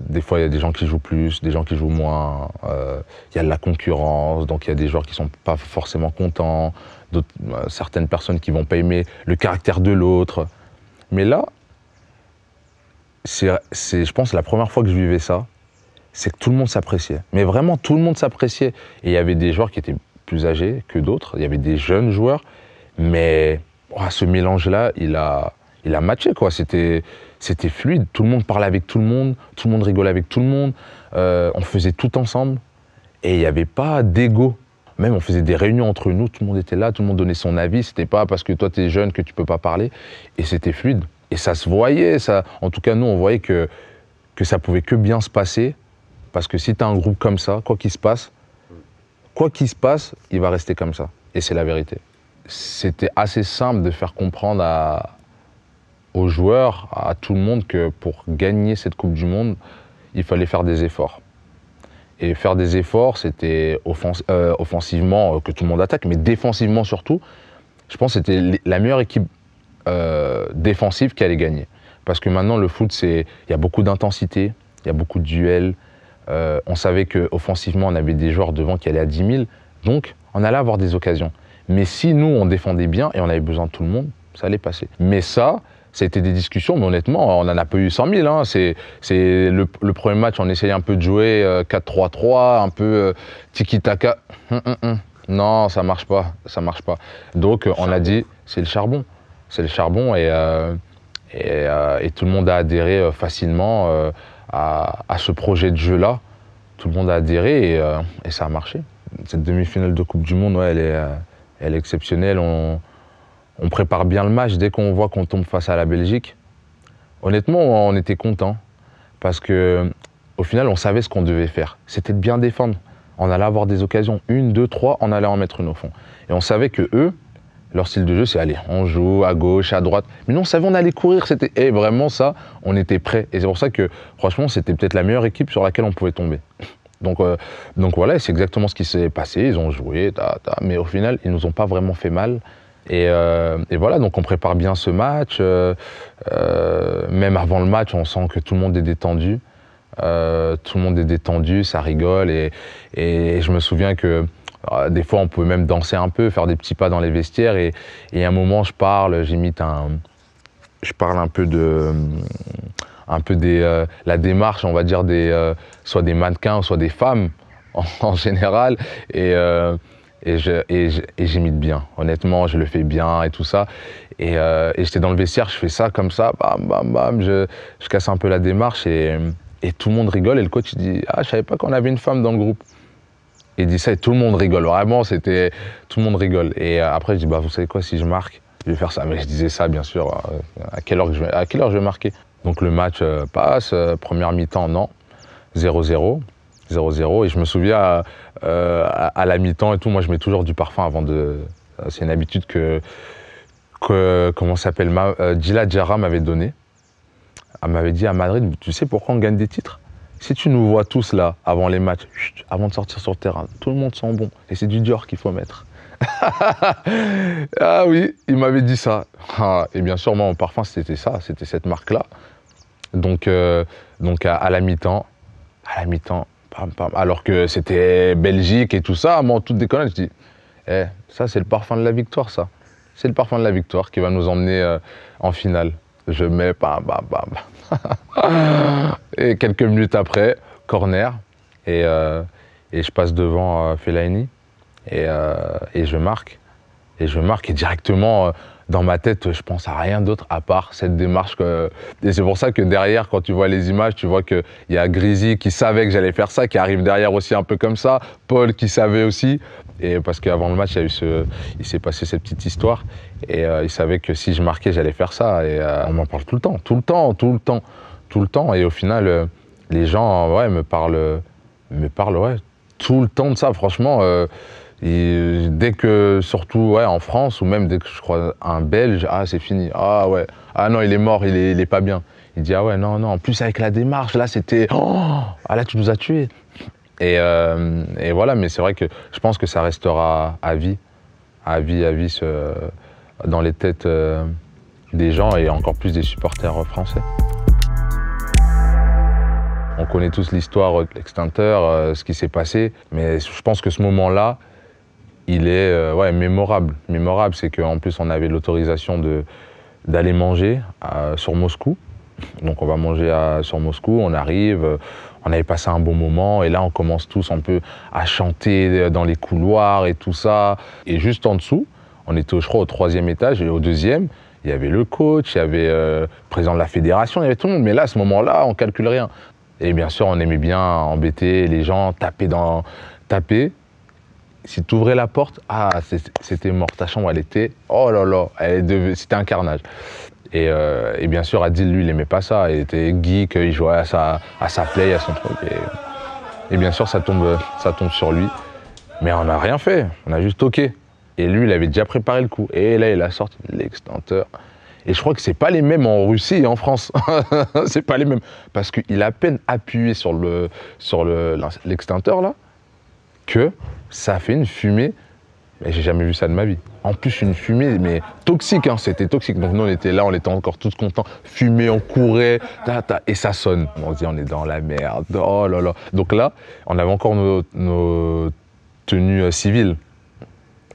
des fois, il y a des gens qui jouent plus, des gens qui jouent moins. Il y a de la concurrence, donc il y a des joueurs qui ne sont pas forcément contents, certaines personnes qui ne vont pas aimer le caractère de l'autre. Mais là, c'est, je pense, la première fois que je vivais ça, c'est que tout le monde s'appréciait. Mais vraiment, tout le monde s'appréciait. Et il y avait des joueurs qui étaient plus âgés que d'autres. Il y avait des jeunes joueurs. Mais ce mélange-là, il a matché, quoi. C'était fluide. Tout le monde parlait avec tout le monde rigolait avec tout le monde. On faisait tout ensemble. Et il n'y avait pas d'ego. Même on faisait des réunions entre nous. Tout le monde était là, tout le monde donnait son avis. C'était pas parce que toi, tu es jeune que tu peux pas parler. Et c'était fluide. Et ça se voyait. En tout cas, nous, on voyait que ça pouvait que bien se passer. Parce que si tu as un groupe comme ça, quoi qu'il se passe, il va rester comme ça. Et c'est la vérité. C'était assez simple de faire comprendre aux joueurs, à tout le monde, que pour gagner cette Coupe du Monde, il fallait faire des efforts. Et faire des efforts, c'était offensivement que tout le monde attaque, mais défensivement surtout. Je pense que c'était la meilleure équipe défensive qui allait gagner. Parce que maintenant, le foot, il y a beaucoup d'intensité, il y a beaucoup de duels. On savait qu'offensivement, on avait des joueurs devant qui allaient à 10 000, donc on allait avoir des occasions. Mais si nous, on défendait bien et on avait besoin de tout le monde, ça allait passer. Mais ça a été des discussions, mais honnêtement, on n'en a pas eu 100 000. Hein. C'est le premier match, on essayait un peu de jouer 4-3-3, un peu tiki-taka. Non, ça marche pas, ça marche pas. Donc on a dit, c'est le charbon. C'est le charbon et tout le monde a adhéré facilement à ce projet de jeu-là. Tout le monde a adhéré et ça a marché. Cette demi-finale de Coupe du Monde, ouais, elle est exceptionnelle. On prépare bien le match dès qu'on voit qu'on tombe face à la Belgique. Honnêtement, on était contents parce qu'au final, on savait ce qu'on devait faire. C'était de bien défendre. On allait avoir des occasions, 1, 2, 3, on allait en mettre une au fond. Et on savait que eux, leur style de jeu, c'est allez, on joue à gauche, à droite. Mais nous, on savait on allait courir. Et vraiment ça, on était prêts. Et c'est pour ça que, franchement, c'était peut-être la meilleure équipe sur laquelle on pouvait tomber. Donc voilà, c'est exactement ce qui s'est passé. Ils ont joué, mais au final, ils nous ont pas vraiment fait mal. Et voilà, donc on prépare bien ce match. Même avant le match, on sent que tout le monde est détendu. Tout le monde est détendu, ça rigole. Et je me souviens que des fois, on pouvait même danser un peu, faire des petits pas dans les vestiaires. Et à un moment, je parle un peu de la démarche, on va dire, soit des mannequins, soit des femmes en général. Et j'imite bien. Honnêtement, je le fais bien et tout ça. Et j'étais dans le vestiaire, je fais ça comme ça, bam, bam, bam, je casse un peu la démarche et tout le monde rigole. Et le coach il dit « Ah, je savais pas qu'on avait une femme dans le groupe ». Il dit ça et tout le monde rigole. Vraiment, tout le monde rigole. Et après, je dis « Bah, vous savez quoi, si je marque, je vais faire ça ». Mais je disais ça, bien sûr, à quelle heure je vais marquer. Donc le match passe, première mi-temps, non, 0-0. 0-0 et je me souviens à la mi-temps et tout, moi je mets toujours du parfum avant de... C'est une habitude que comment ça s'appelle, Gila Djara m'avait donnée. Elle m'avait dit à Madrid, tu sais pourquoi on gagne des titres? Si tu nous vois tous là, avant les matchs, avant de sortir sur le terrain, tout le monde sent bon et c'est du Dior qu'il faut mettre. Ah oui, il m'avait dit ça. Et bien sûr, moi mon parfum c'était ça, c'était cette marque-là. Donc à la mi-temps, alors que c'était Belgique et tout ça, moi, en toute déconnade, je dis ça, c'est le parfum de la victoire, ça. C'est le parfum de la victoire qui va nous emmener en finale. Je mets, bam, bam, bam. Et quelques minutes après, corner. Et je passe devant Fellaini. Et je marque. Et directement, dans ma tête, je pense à rien d'autre à part cette démarche. Et c'est pour ça que derrière, quand tu vois les images, tu vois qu'il y a Grisi qui savait que j'allais faire ça, qui arrive derrière aussi un peu comme ça. Paul qui savait aussi. Et parce qu'avant le match, il s'est passé cette petite histoire. Et il savait que si je marquais, j'allais faire ça. Et on m'en parle tout le temps. Et au final, les gens me parlent tout le temps de ça. Franchement, dès que, surtout en France, ou même dès que je crois un Belge, ah c'est fini, ah ouais, ah non il est mort, il est pas bien. Il dit ah ouais non, en plus avec la démarche là c'était, ah là tu nous as tués. Et voilà, mais c'est vrai que je pense que ça restera à vie dans les têtes des gens et encore plus des supporters français. On connaît tous l'histoire de l'extincteur, ce qui s'est passé, mais je pense que ce moment-là, il est mémorable. Mémorable, c'est qu'en plus on avait l'autorisation d'aller manger sur Moscou. Donc on va manger sur Moscou, on arrive, on avait passé un bon moment et là on commence tous un peu à chanter dans les couloirs et tout ça. Et juste en dessous, on était je crois au 3e étage et au 2e, il y avait le coach, il y avait le président de la fédération, il y avait tout le monde. Mais là, à ce moment-là, on calcule rien. Et bien sûr, on aimait bien embêter les gens, taper. Si tu ouvrais la porte, c'était mort. Ta chambre, elle était, oh là là, c'était un carnage. Et bien sûr, Adil, lui, il aimait pas ça. Il était geek, il jouait à sa play, à son truc. Et bien sûr, ça tombe sur lui. Mais on n'a rien fait, on a juste toqué. Et lui, il avait déjà préparé le coup. Et là, il a sorti l'extincteur. Et je crois que c'est pas les mêmes en Russie et en France. C'est pas les mêmes. Parce qu'il a à peine appuyé sur l'extincteur là, que ça a fait une fumée. Mais j'ai jamais vu ça de ma vie. En plus, une fumée, mais toxique, hein, c'était toxique. Donc nous, on était là, on était encore tous contents. Fumée, on courait, et ça sonne. On se dit, on est dans la merde, oh là là. Donc là, on avait encore nos tenues civiles.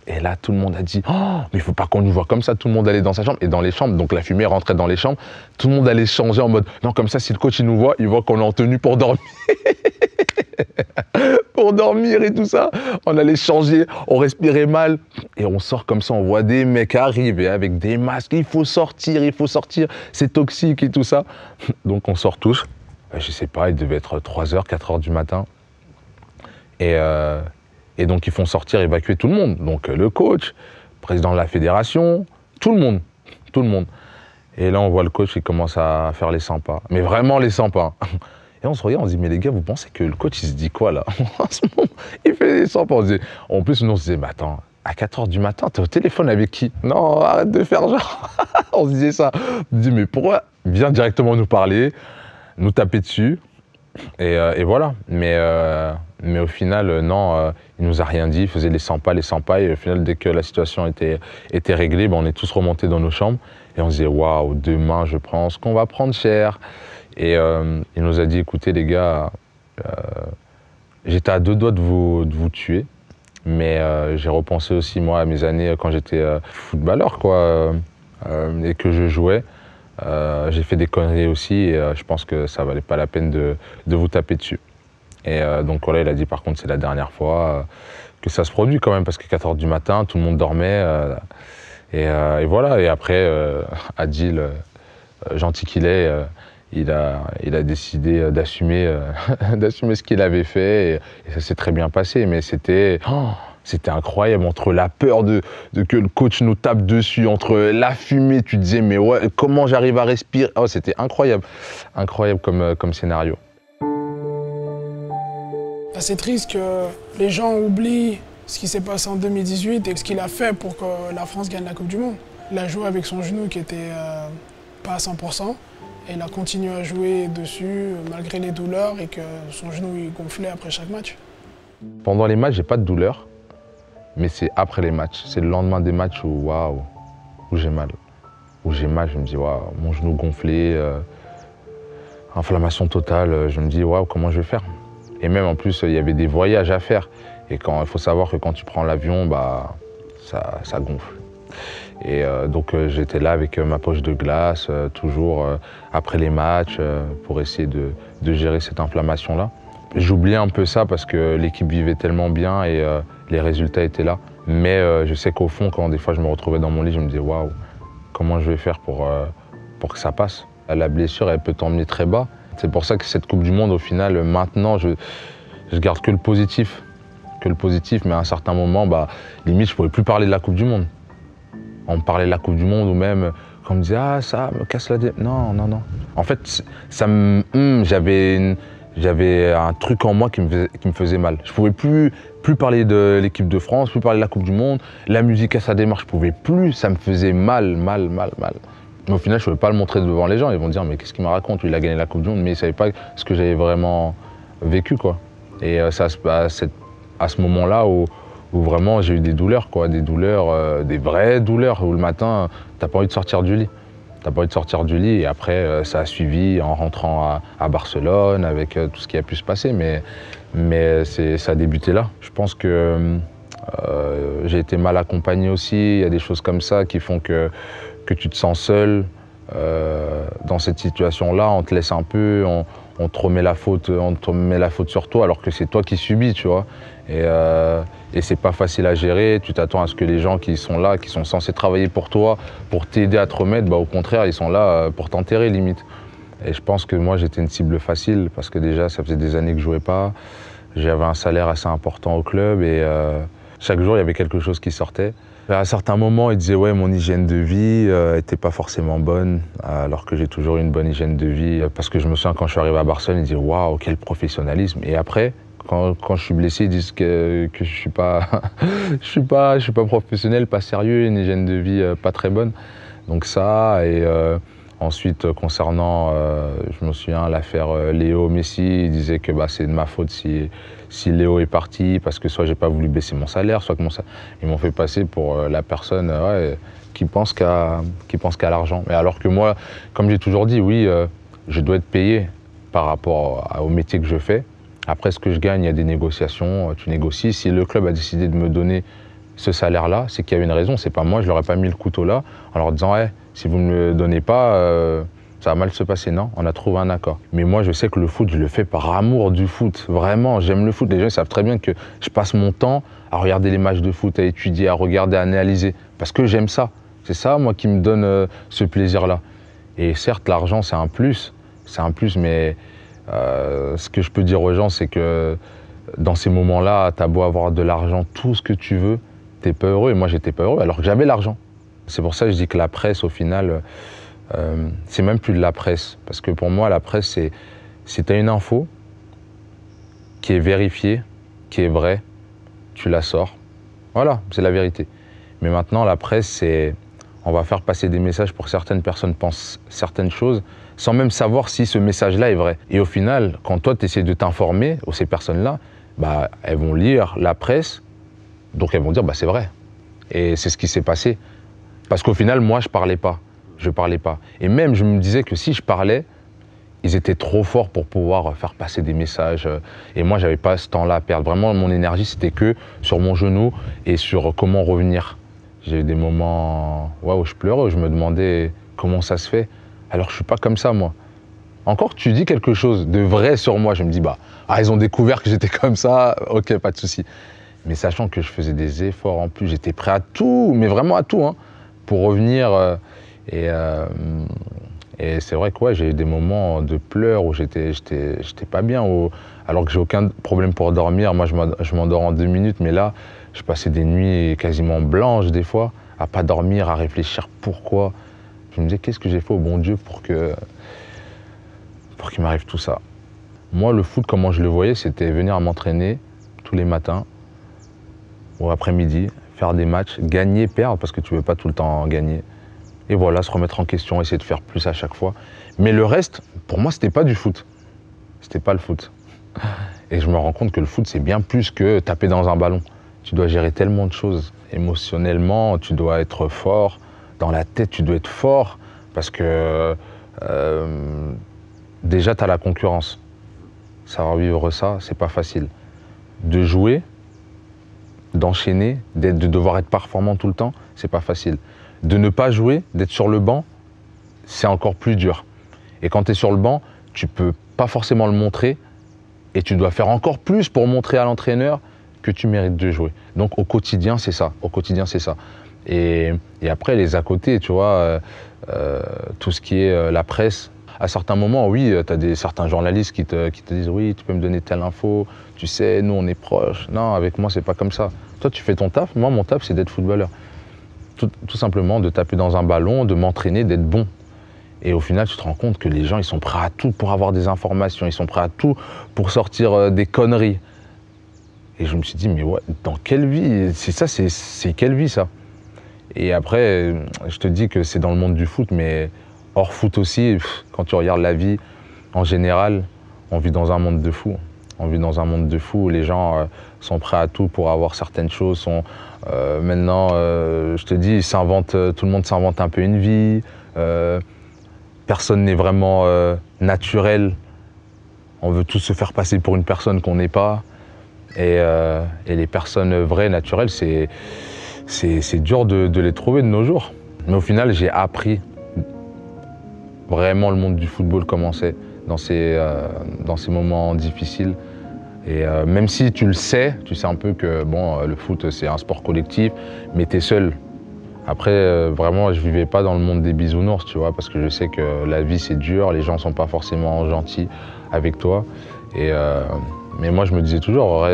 Et là, tout le monde a dit « Oh, mais il faut pas qu'on nous voit comme ça ». Tout le monde allait dans sa chambre et dans les chambres, donc la fumée rentrait dans les chambres. Tout le monde allait changer en mode « Non, comme ça, si le coach il nous voit, il voit qu'on est en tenue pour dormir. » Pour dormir et tout ça. On allait changer, on respirait mal. Et on sort comme ça, on voit des mecs arriver avec des masques. Il faut sortir, c'est toxique et tout ça. Donc on sort tous. Je sais pas, il devait être 3h, 4h du matin. Et donc ils font sortir, évacuer tout le monde. Donc le coach, le président de la fédération, tout le monde. Tout le monde. Et là on voit le coach qui commence à faire les 100 pas. Mais vraiment les 100 pas. Et on se regarde, on se dit, mais les gars, vous pensez que le coach, il se dit quoi, là? En ce moment, il fait des 100 pas. En plus, nous, on se disait, mais attends, à 4h du matin, t'es au téléphone avec qui? Non, arrête de faire genre. On se disait ça. On se dit, mais pourquoi? Viens directement nous parler, nous taper dessus. Et voilà. Mais au final, non, il nous a rien dit. Il faisait les 100 pas. Et au final, dès que la situation était réglée, ben, on est tous remontés dans nos chambres. Et on se disait, waouh, demain, je pense qu'on va prendre cher. Et il nous a dit, écoutez les gars, j'étais à 2 doigts de vous tuer, mais j'ai repensé aussi moi à mes années quand j'étais footballeur quoi, et que je jouais. J'ai fait des conneries aussi et je pense que ça valait pas la peine de vous taper dessus. Et donc voilà, il a dit par contre c'est la dernière fois que ça se produit quand même parce que 4h du matin, tout le monde dormait. Et voilà, et après Adil, gentil qu'il est, il a décidé d'assumer d'assumer ce qu'il avait fait et ça s'est très bien passé. Mais c'était incroyable entre la peur de que le coach nous tape dessus, entre la fumée, tu te disais mais ouais, comment j'arrive à respirer? Oh, c'était incroyable, incroyable comme scénario. C'est triste que les gens oublient ce qui s'est passé en 2018 et ce qu'il a fait pour que la France gagne la Coupe du Monde. Il a joué avec son genou qui était pas à 100%. Et il a continué à jouer dessus malgré les douleurs et que son genou il gonflait après chaque match. Pendant les matchs, j'ai pas de douleur, mais c'est après les matchs. C'est le lendemain des matchs où waouh, où j'ai mal. Où j'ai mal, je me dis waouh, mon genou gonflé, inflammation totale. Je me dis waouh, comment je vais faire? Et même en plus, il y avait des voyages à faire. Et il faut savoir que quand tu prends l'avion, bah ça gonfle. Et donc j'étais là avec ma poche de glace, toujours après les matchs, pour essayer de gérer cette inflammation-là. J'oubliais un peu ça parce que l'équipe vivait tellement bien et les résultats étaient là. Mais je sais qu'au fond, quand des fois je me retrouvais dans mon lit, je me disais waouh, comment je vais faire pour que ça passe? La blessure, elle peut t'emmener très bas. C'est pour ça que cette Coupe du Monde, au final, maintenant, je garde que le positif. Mais à un certain moment, bah, limite, je ne pouvais plus parler de la Coupe du Monde. On me parlait de la Coupe du Monde ou même quand on me disait « Ah, ça me casse la tête ». Non, non, non. En fait, j'avais un truc en moi qui me faisait mal. Je ne pouvais plus parler de l'équipe de France, plus parler de la Coupe du Monde. La musique à sa démarche, je ne pouvais plus. Ça me faisait mal. Mais au final, je ne pouvais pas le montrer devant les gens. Ils vont dire « Mais qu'est-ce qu'il me raconte? Il a gagné la Coupe du Monde ». Mais ils ne savaient pas ce que j'avais vraiment vécu, quoi. Et c'est à ce moment-là où vraiment j'ai eu des douleurs, quoi, des vraies douleurs, où le matin, t'as pas envie de sortir du lit. T'as pas envie de sortir du lit et après, ça a suivi en rentrant à Barcelone avec tout ce qui a pu se passer, mais ça a débuté là. Je pense que j'ai été mal accompagné aussi, il y a des choses comme ça qui font que tu te sens seul dans cette situation-là, on te laisse un peu, on te met la faute sur toi alors que c'est toi qui subis, tu vois. Et c'est pas facile à gérer, tu t'attends à ce que les gens qui sont là, qui sont censés travailler pour toi, pour t'aider à te remettre, bah, au contraire, ils sont là pour t'enterrer limite. Et je pense que moi j'étais une cible facile parce que déjà ça faisait des années que je jouais pas, j'avais un salaire assez important au club et chaque jour il y avait quelque chose qui sortait. À certains moments, ils disaient ouais, mon hygiène de vie était pas forcément bonne, alors que j'ai toujours eu une bonne hygiène de vie. Parce que je me souviens quand je suis arrivé à Barcelone, ils disaient waouh, quel professionnalisme. Et après, quand je suis blessé, ils disent que je suis pas, je suis pas professionnel, pas sérieux, une hygiène de vie pas très bonne. Donc ça et ensuite concernant, je me souviens l'affaire Léo Messi, ils disaient que bah, c'est de ma faute si Léo est parti parce que soit j'ai pas voulu baisser mon salaire, soit que ils m'ont fait passer pour la personne qui pense qu'à l'argent. Mais alors que moi, comme j'ai toujours dit, oui, je dois être payé par rapport au métier que je fais. Après, ce que je gagne, il y a des négociations, tu négocies. Si le club a décidé de me donner ce salaire-là, c'est qu'il y a une raison. C'est pas moi, je leur ai pas mis le couteau là en leur disant hey, si vous ne me le donnez pas, ça va mal se passer. Non, on a trouvé un accord. Mais moi, je sais que le foot, je le fais par amour du foot. Vraiment, j'aime le foot. Les gens ils savent très bien que je passe mon temps à regarder les matchs de foot, à étudier, à regarder, à analyser. Parce que j'aime ça. C'est ça, moi, qui me donne ce plaisir-là. Et certes, l'argent, c'est un plus. C'est un plus, mais ce que je peux dire aux gens, c'est que dans ces moments-là, t'as beau avoir de l'argent, tout ce que tu veux, t'es pas heureux. Et moi, j'étais pas heureux alors que j'avais l'argent. C'est pour ça que je dis que la presse, au final, c'est même plus de la presse. Parce que pour moi, la presse, c'est si tu as une info qui est vérifiée, qui est vraie, tu la sors. Voilà, c'est la vérité. Mais maintenant, la presse, c'est on va faire passer des messages pour que certaines personnes pensent certaines choses sans même savoir si ce message-là est vrai. Et au final, quand toi, tu essaies de t'informer, ou ces personnes-là, bah, elles vont lire la presse, donc elles vont dire bah, c'est vrai. Et c'est ce qui s'est passé. Parce qu'au final, moi, je parlais pas. Je parlais pas. Et même, je me disais que si je parlais, ils étaient trop forts pour pouvoir faire passer des messages. Et moi, j'avais pas ce temps-là à perdre. Vraiment, mon énergie, c'était que sur mon genou et sur comment revenir. J'ai eu des moments où je pleurais, où je me demandais comment ça se fait. Alors que je suis pas comme ça, moi. Encore que tu dis quelque chose de vrai sur moi, je me dis, bah, ils ont découvert que j'étais comme ça, ok, pas de souci. Mais sachant que je faisais des efforts en plus, j'étais prêt à tout, mais vraiment à tout, hein, pour revenir. Et c'est vrai que j'ai eu des moments de pleurs où j'étais pas bien, alors que j'ai aucun problème pour dormir. Moi, je m'endors en 2 minutes, mais là, je passais des nuits quasiment blanches des fois, à pas dormir, à réfléchir pourquoi. Je me disais, qu'est-ce que j'ai fait au bon Dieu pour qu'il m'arrive tout ça. Moi, le foot, comment je le voyais, c'était venir à m'entraîner tous les matins ou après-midi, faire des matchs, gagner, perdre, parce que tu ne veux pas tout le temps gagner. Et voilà, se remettre en question, essayer de faire plus à chaque fois. Mais le reste, pour moi, c'était pas du foot. C'était pas le foot. Et je me rends compte que le foot, c'est bien plus que taper dans un ballon. Tu dois gérer tellement de choses. Émotionnellement, tu dois être fort. Dans la tête, tu dois être fort. Parce que déjà, tu as la concurrence. Savoir vivre ça, c'est pas facile. De jouer, d'enchaîner, de devoir être performant tout le temps, c'est pas facile. De ne pas jouer, d'être sur le banc, c'est encore plus dur. Et quand tu es sur le banc, tu peux pas forcément le montrer et tu dois faire encore plus pour montrer à l'entraîneur que tu mérites de jouer. Donc au quotidien, c'est ça. Au quotidien, c'est ça. Et après, les à côté, tu vois, tout ce qui est la presse. À certains moments, oui, tu as certains journalistes qui te disent « Oui, tu peux me donner telle info, tu sais, nous, on est proches. » Non, avec moi, c'est pas comme ça. Toi, tu fais ton taf. Moi, mon taf, c'est d'être footballeur. Tout simplement, de taper dans un ballon, de m'entraîner, d'être bon. Et au final, tu te rends compte que les gens, ils sont prêts à tout pour avoir des informations. Ils sont prêts à tout pour sortir des conneries. Et je me suis dit, mais ouais, dans quelle vie? C'est quelle vie, ça? Et après, je te dis que c'est dans le monde du foot, mais hors foot aussi, quand tu regardes la vie, en général, on vit dans un monde de fous. On vit dans un monde de fous où les gens sont prêts à tout pour avoir certaines choses. Maintenant, je te dis, tout le monde s'invente un peu une vie. Personne n'est vraiment naturel. On veut tous se faire passer pour une personne qu'on n'est pas. Et les personnes vraies, naturelles, c'est dur de les trouver de nos jours. Mais au final, j'ai appris vraiment le monde du football, comment c'est dans ces moments difficiles. Et même si tu sais un peu que bon, le foot, c'est un sport collectif, mais tu es seul. Après, vraiment, je vivais pas dans le monde des bisounours, tu vois, parce que je sais que la vie, c'est dur, les gens sont pas forcément gentils avec toi. Mais moi, je me disais toujours,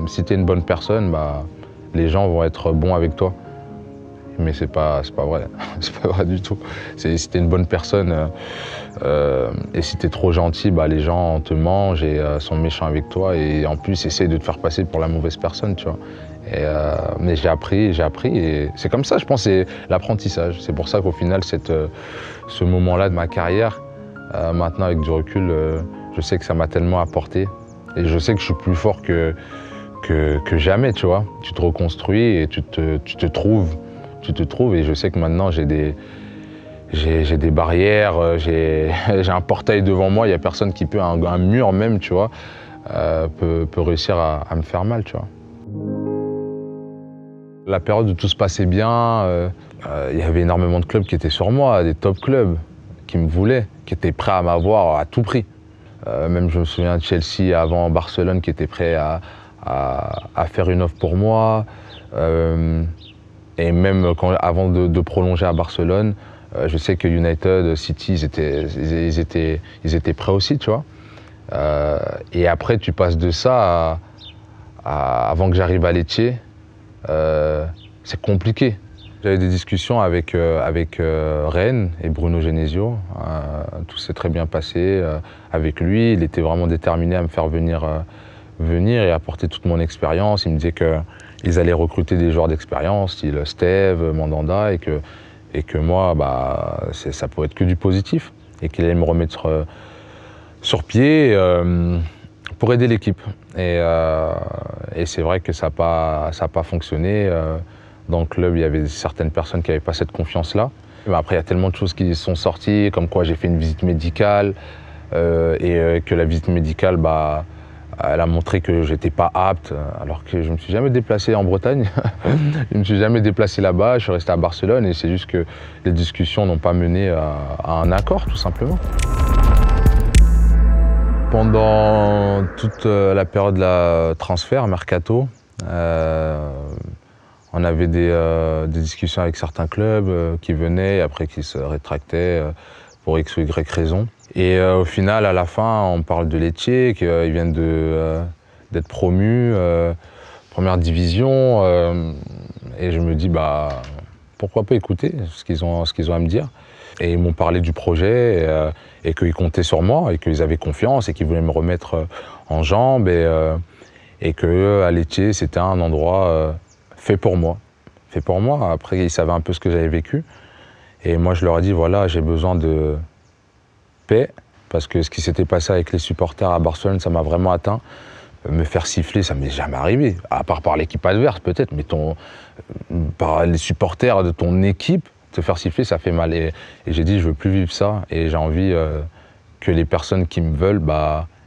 si tu es une bonne personne, bah, les gens vont être bons avec toi. Mais c'est pas vrai, c'est pas vrai du tout. Si t'es une bonne personne et si t'es trop gentil, bah, les gens te mangent et sont méchants avec toi et en plus essayent de te faire passer pour la mauvaise personne, tu vois. Mais j'ai appris et c'est comme ça, je pense, c'est l'apprentissage. C'est pour ça qu'au final, ce moment-là de ma carrière, maintenant avec du recul, je sais que ça m'a tellement apporté et je sais que je suis plus fort que jamais, tu vois. Tu te reconstruis et tu te trouves. Et je sais que maintenant j'ai des barrières, j'ai un portail devant moi, il n'y a personne qui peut, un mur même, tu vois, peut réussir à me faire mal, tu vois. La période où tout se passait bien, il y avait énormément de clubs qui étaient sur moi, des top clubs qui me voulaient, qui étaient prêts à m'avoir à tout prix. Même je me souviens de Chelsea avant Barcelone qui était prêt à faire une offre pour moi. Et même avant de prolonger à Barcelone, je sais que United, City, ils étaient prêts aussi, tu vois. Et après, tu passes de ça avant que j'arrive à Lecce, c'est compliqué. J'avais des discussions avec Rennes et Bruno Genesio. Tout s'est très bien passé avec lui. Il était vraiment déterminé à me faire venir et apporter toute mon expérience. Il me disait qu'ils allaient recruter des joueurs d'expérience, style Steve, Mandanda, et que moi, ça pourrait être que du positif. Et qu'il allait me remettre sur pied pour aider l'équipe. Et c'est vrai que ça n'a pas fonctionné. Dans le club, il y avait certaines personnes qui n'avaient pas cette confiance-là. Après, il y a tellement de choses qui sont sorties, comme quoi j'ai fait une visite médicale et que la visite médicale, elle a montré que j'étais pas apte, alors que je ne me suis jamais déplacé en Bretagne. Je ne me suis jamais déplacé là-bas, je suis resté à Barcelone et c'est juste que les discussions n'ont pas mené à un accord, tout simplement. Pendant toute la période de la transfert, mercato, on avait des discussions avec certains clubs qui venaient, après qui se rétractaient pour X ou Y raison. Et au final, à la fin, on parle de Lecce, qu'ils viennent d'être promus, première division. Et je me dis, pourquoi pas écouter ce qu'ils ont à me dire. Et ils m'ont parlé du projet et qu'ils comptaient sur moi et qu'ils avaient confiance et qu'ils voulaient me remettre en jambes et qu'à Lecce, c'était un endroit fait pour moi. Fait pour moi. Après, ils savaient un peu ce que j'avais vécu. Et moi, je leur ai dit, voilà, j'ai besoin de paix, parce que ce qui s'était passé avec les supporters à Barcelone, ça m'a vraiment atteint. Me faire siffler, ça m'est jamais arrivé, à part par l'équipe adverse peut-être, mais par les supporters de ton équipe, te faire siffler, ça fait mal. Et j'ai dit, je veux plus vivre ça, et j'ai envie que les personnes qui me veulent,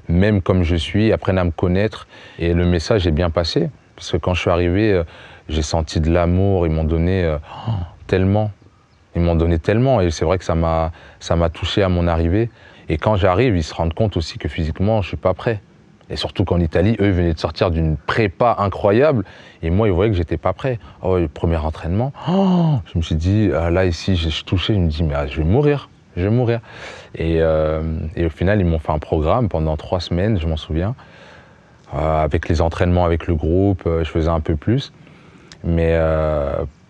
même comme je suis, apprennent à me connaître. Et le message est bien passé, parce que quand je suis arrivé, j'ai senti de l'amour, ils m'ont donné tellement. Ils m'ont donné tellement et c'est vrai que ça m'a touché à mon arrivée. Et quand j'arrive, ils se rendent compte aussi que physiquement, je ne suis pas prêt. Et surtout qu'en Italie, eux, ils venaient de sortir d'une prépa incroyable. Et moi, ils voyaient que j'étais pas prêt. Oh, le premier entraînement, je me suis dit, là, ici, je touchais, je me dis, mais je vais mourir. Je vais mourir. Et au final, ils m'ont fait un programme pendant 3 semaines, je m'en souviens. Avec les entraînements avec le groupe, je faisais un peu plus. Mais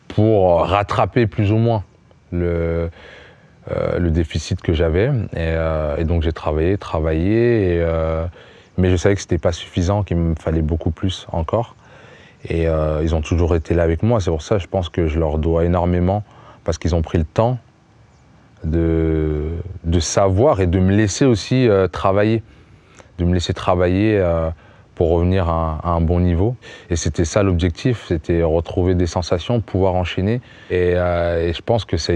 pour rattraper plus ou moins le déficit que j'avais. Et donc j'ai travaillé. Mais je savais que ce n'était pas suffisant, qu'il me fallait beaucoup plus encore. Et ils ont toujours été là avec moi. C'est pour ça que je pense que je leur dois énormément, parce qu'ils ont pris le temps de savoir et de me laisser aussi travailler. De me laisser travailler pour revenir à un bon niveau. Et c'était ça l'objectif, c'était retrouver des sensations, pouvoir enchaîner. Et je pense que ça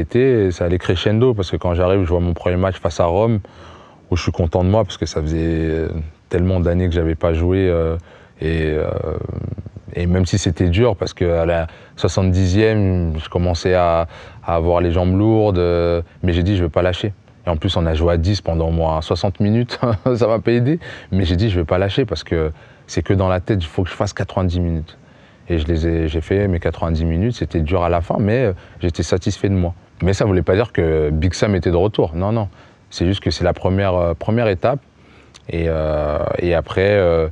allait crescendo, parce que quand j'arrive, je vois mon premier match face à Rome, où je suis content de moi, parce que ça faisait tellement d'années que je n'avais pas joué. Et même si c'était dur, parce qu'à la 70e, je commençais à avoir les jambes lourdes, mais j'ai dit, je ne vais pas lâcher. Et en plus, on a joué à 10 pendant au moins 60 minutes, ça m'a pas aidé. Mais j'ai dit, je ne vais pas lâcher, parce que c'est que dans la tête, il faut que je fasse 90 minutes. Et j'ai fait mes 90 minutes, c'était dur à la fin, mais j'étais satisfait de moi. Mais ça ne voulait pas dire que Big Sam était de retour, non, non. C'est juste que c'est la première étape. Et après,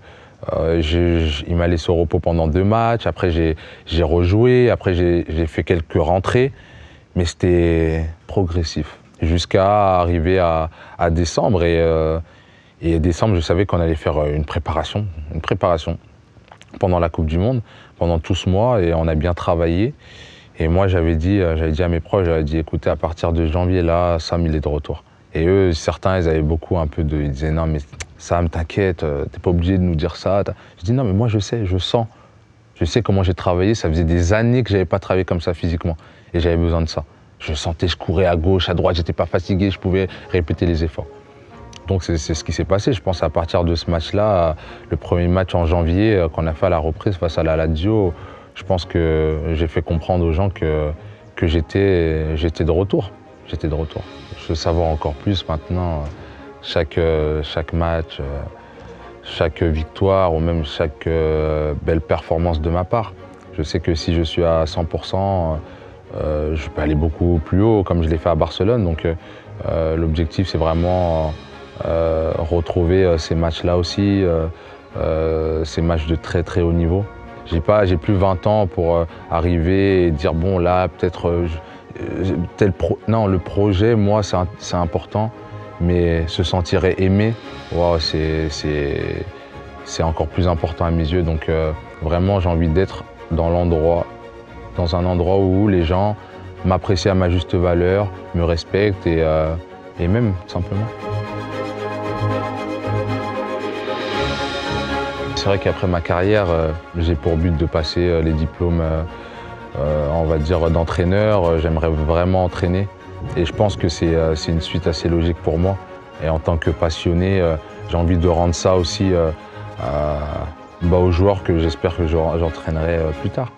il m'a laissé au repos pendant 2 matchs, après j'ai rejoué, après j'ai fait quelques rentrées, mais c'était progressif. Jusqu'à arriver à décembre. Et décembre, je savais qu'on allait faire une préparation pendant la Coupe du Monde, pendant tout ce mois, et on a bien travaillé. Et moi, j'avais dit à mes proches, écoutez, à partir de janvier, là, Sam, il est de retour. Et eux, certains, ils avaient beaucoup ils disaient, non, mais Sam, t'inquiète, t'es pas obligé de nous dire ça. Je dis, non, mais moi, je sais, je sens. Je sais comment j'ai travaillé, ça faisait des années que j'avais pas travaillé comme ça physiquement. Et j'avais besoin de ça. Je sentais, je courais à gauche, à droite, j'étais pas fatigué, je pouvais répéter les efforts. Donc c'est ce qui s'est passé, je pense, à partir de ce match-là, le premier match en janvier qu'on a fait à la reprise face à la Lazio, je pense que j'ai fait comprendre aux gens que j'étais de retour. J'étais de retour. Je savoure encore plus maintenant chaque match, chaque victoire ou même chaque belle performance de ma part. Je sais que si je suis à 100%, je peux aller beaucoup plus haut comme je l'ai fait à Barcelone. Donc l'objectif c'est vraiment retrouver ces matchs-là aussi, ces matchs de très très haut niveau. J'ai plus 20 ans pour arriver et dire bon là peut-être non, le projet moi c'est important, mais se sentir aimé, wow, c'est encore plus important à mes yeux. Donc vraiment j'ai envie d'être dans un endroit où les gens m'apprécient à ma juste valeur, me respectent et m'aiment tout simplement. C'est vrai qu'après ma carrière, j'ai pour but de passer les diplômes, on va dire, d'entraîneur. J'aimerais vraiment entraîner et je pense que c'est une suite assez logique pour moi. Et en tant que passionné, j'ai envie de rendre ça aussi aux joueurs que j'espère que j'entraînerai plus tard.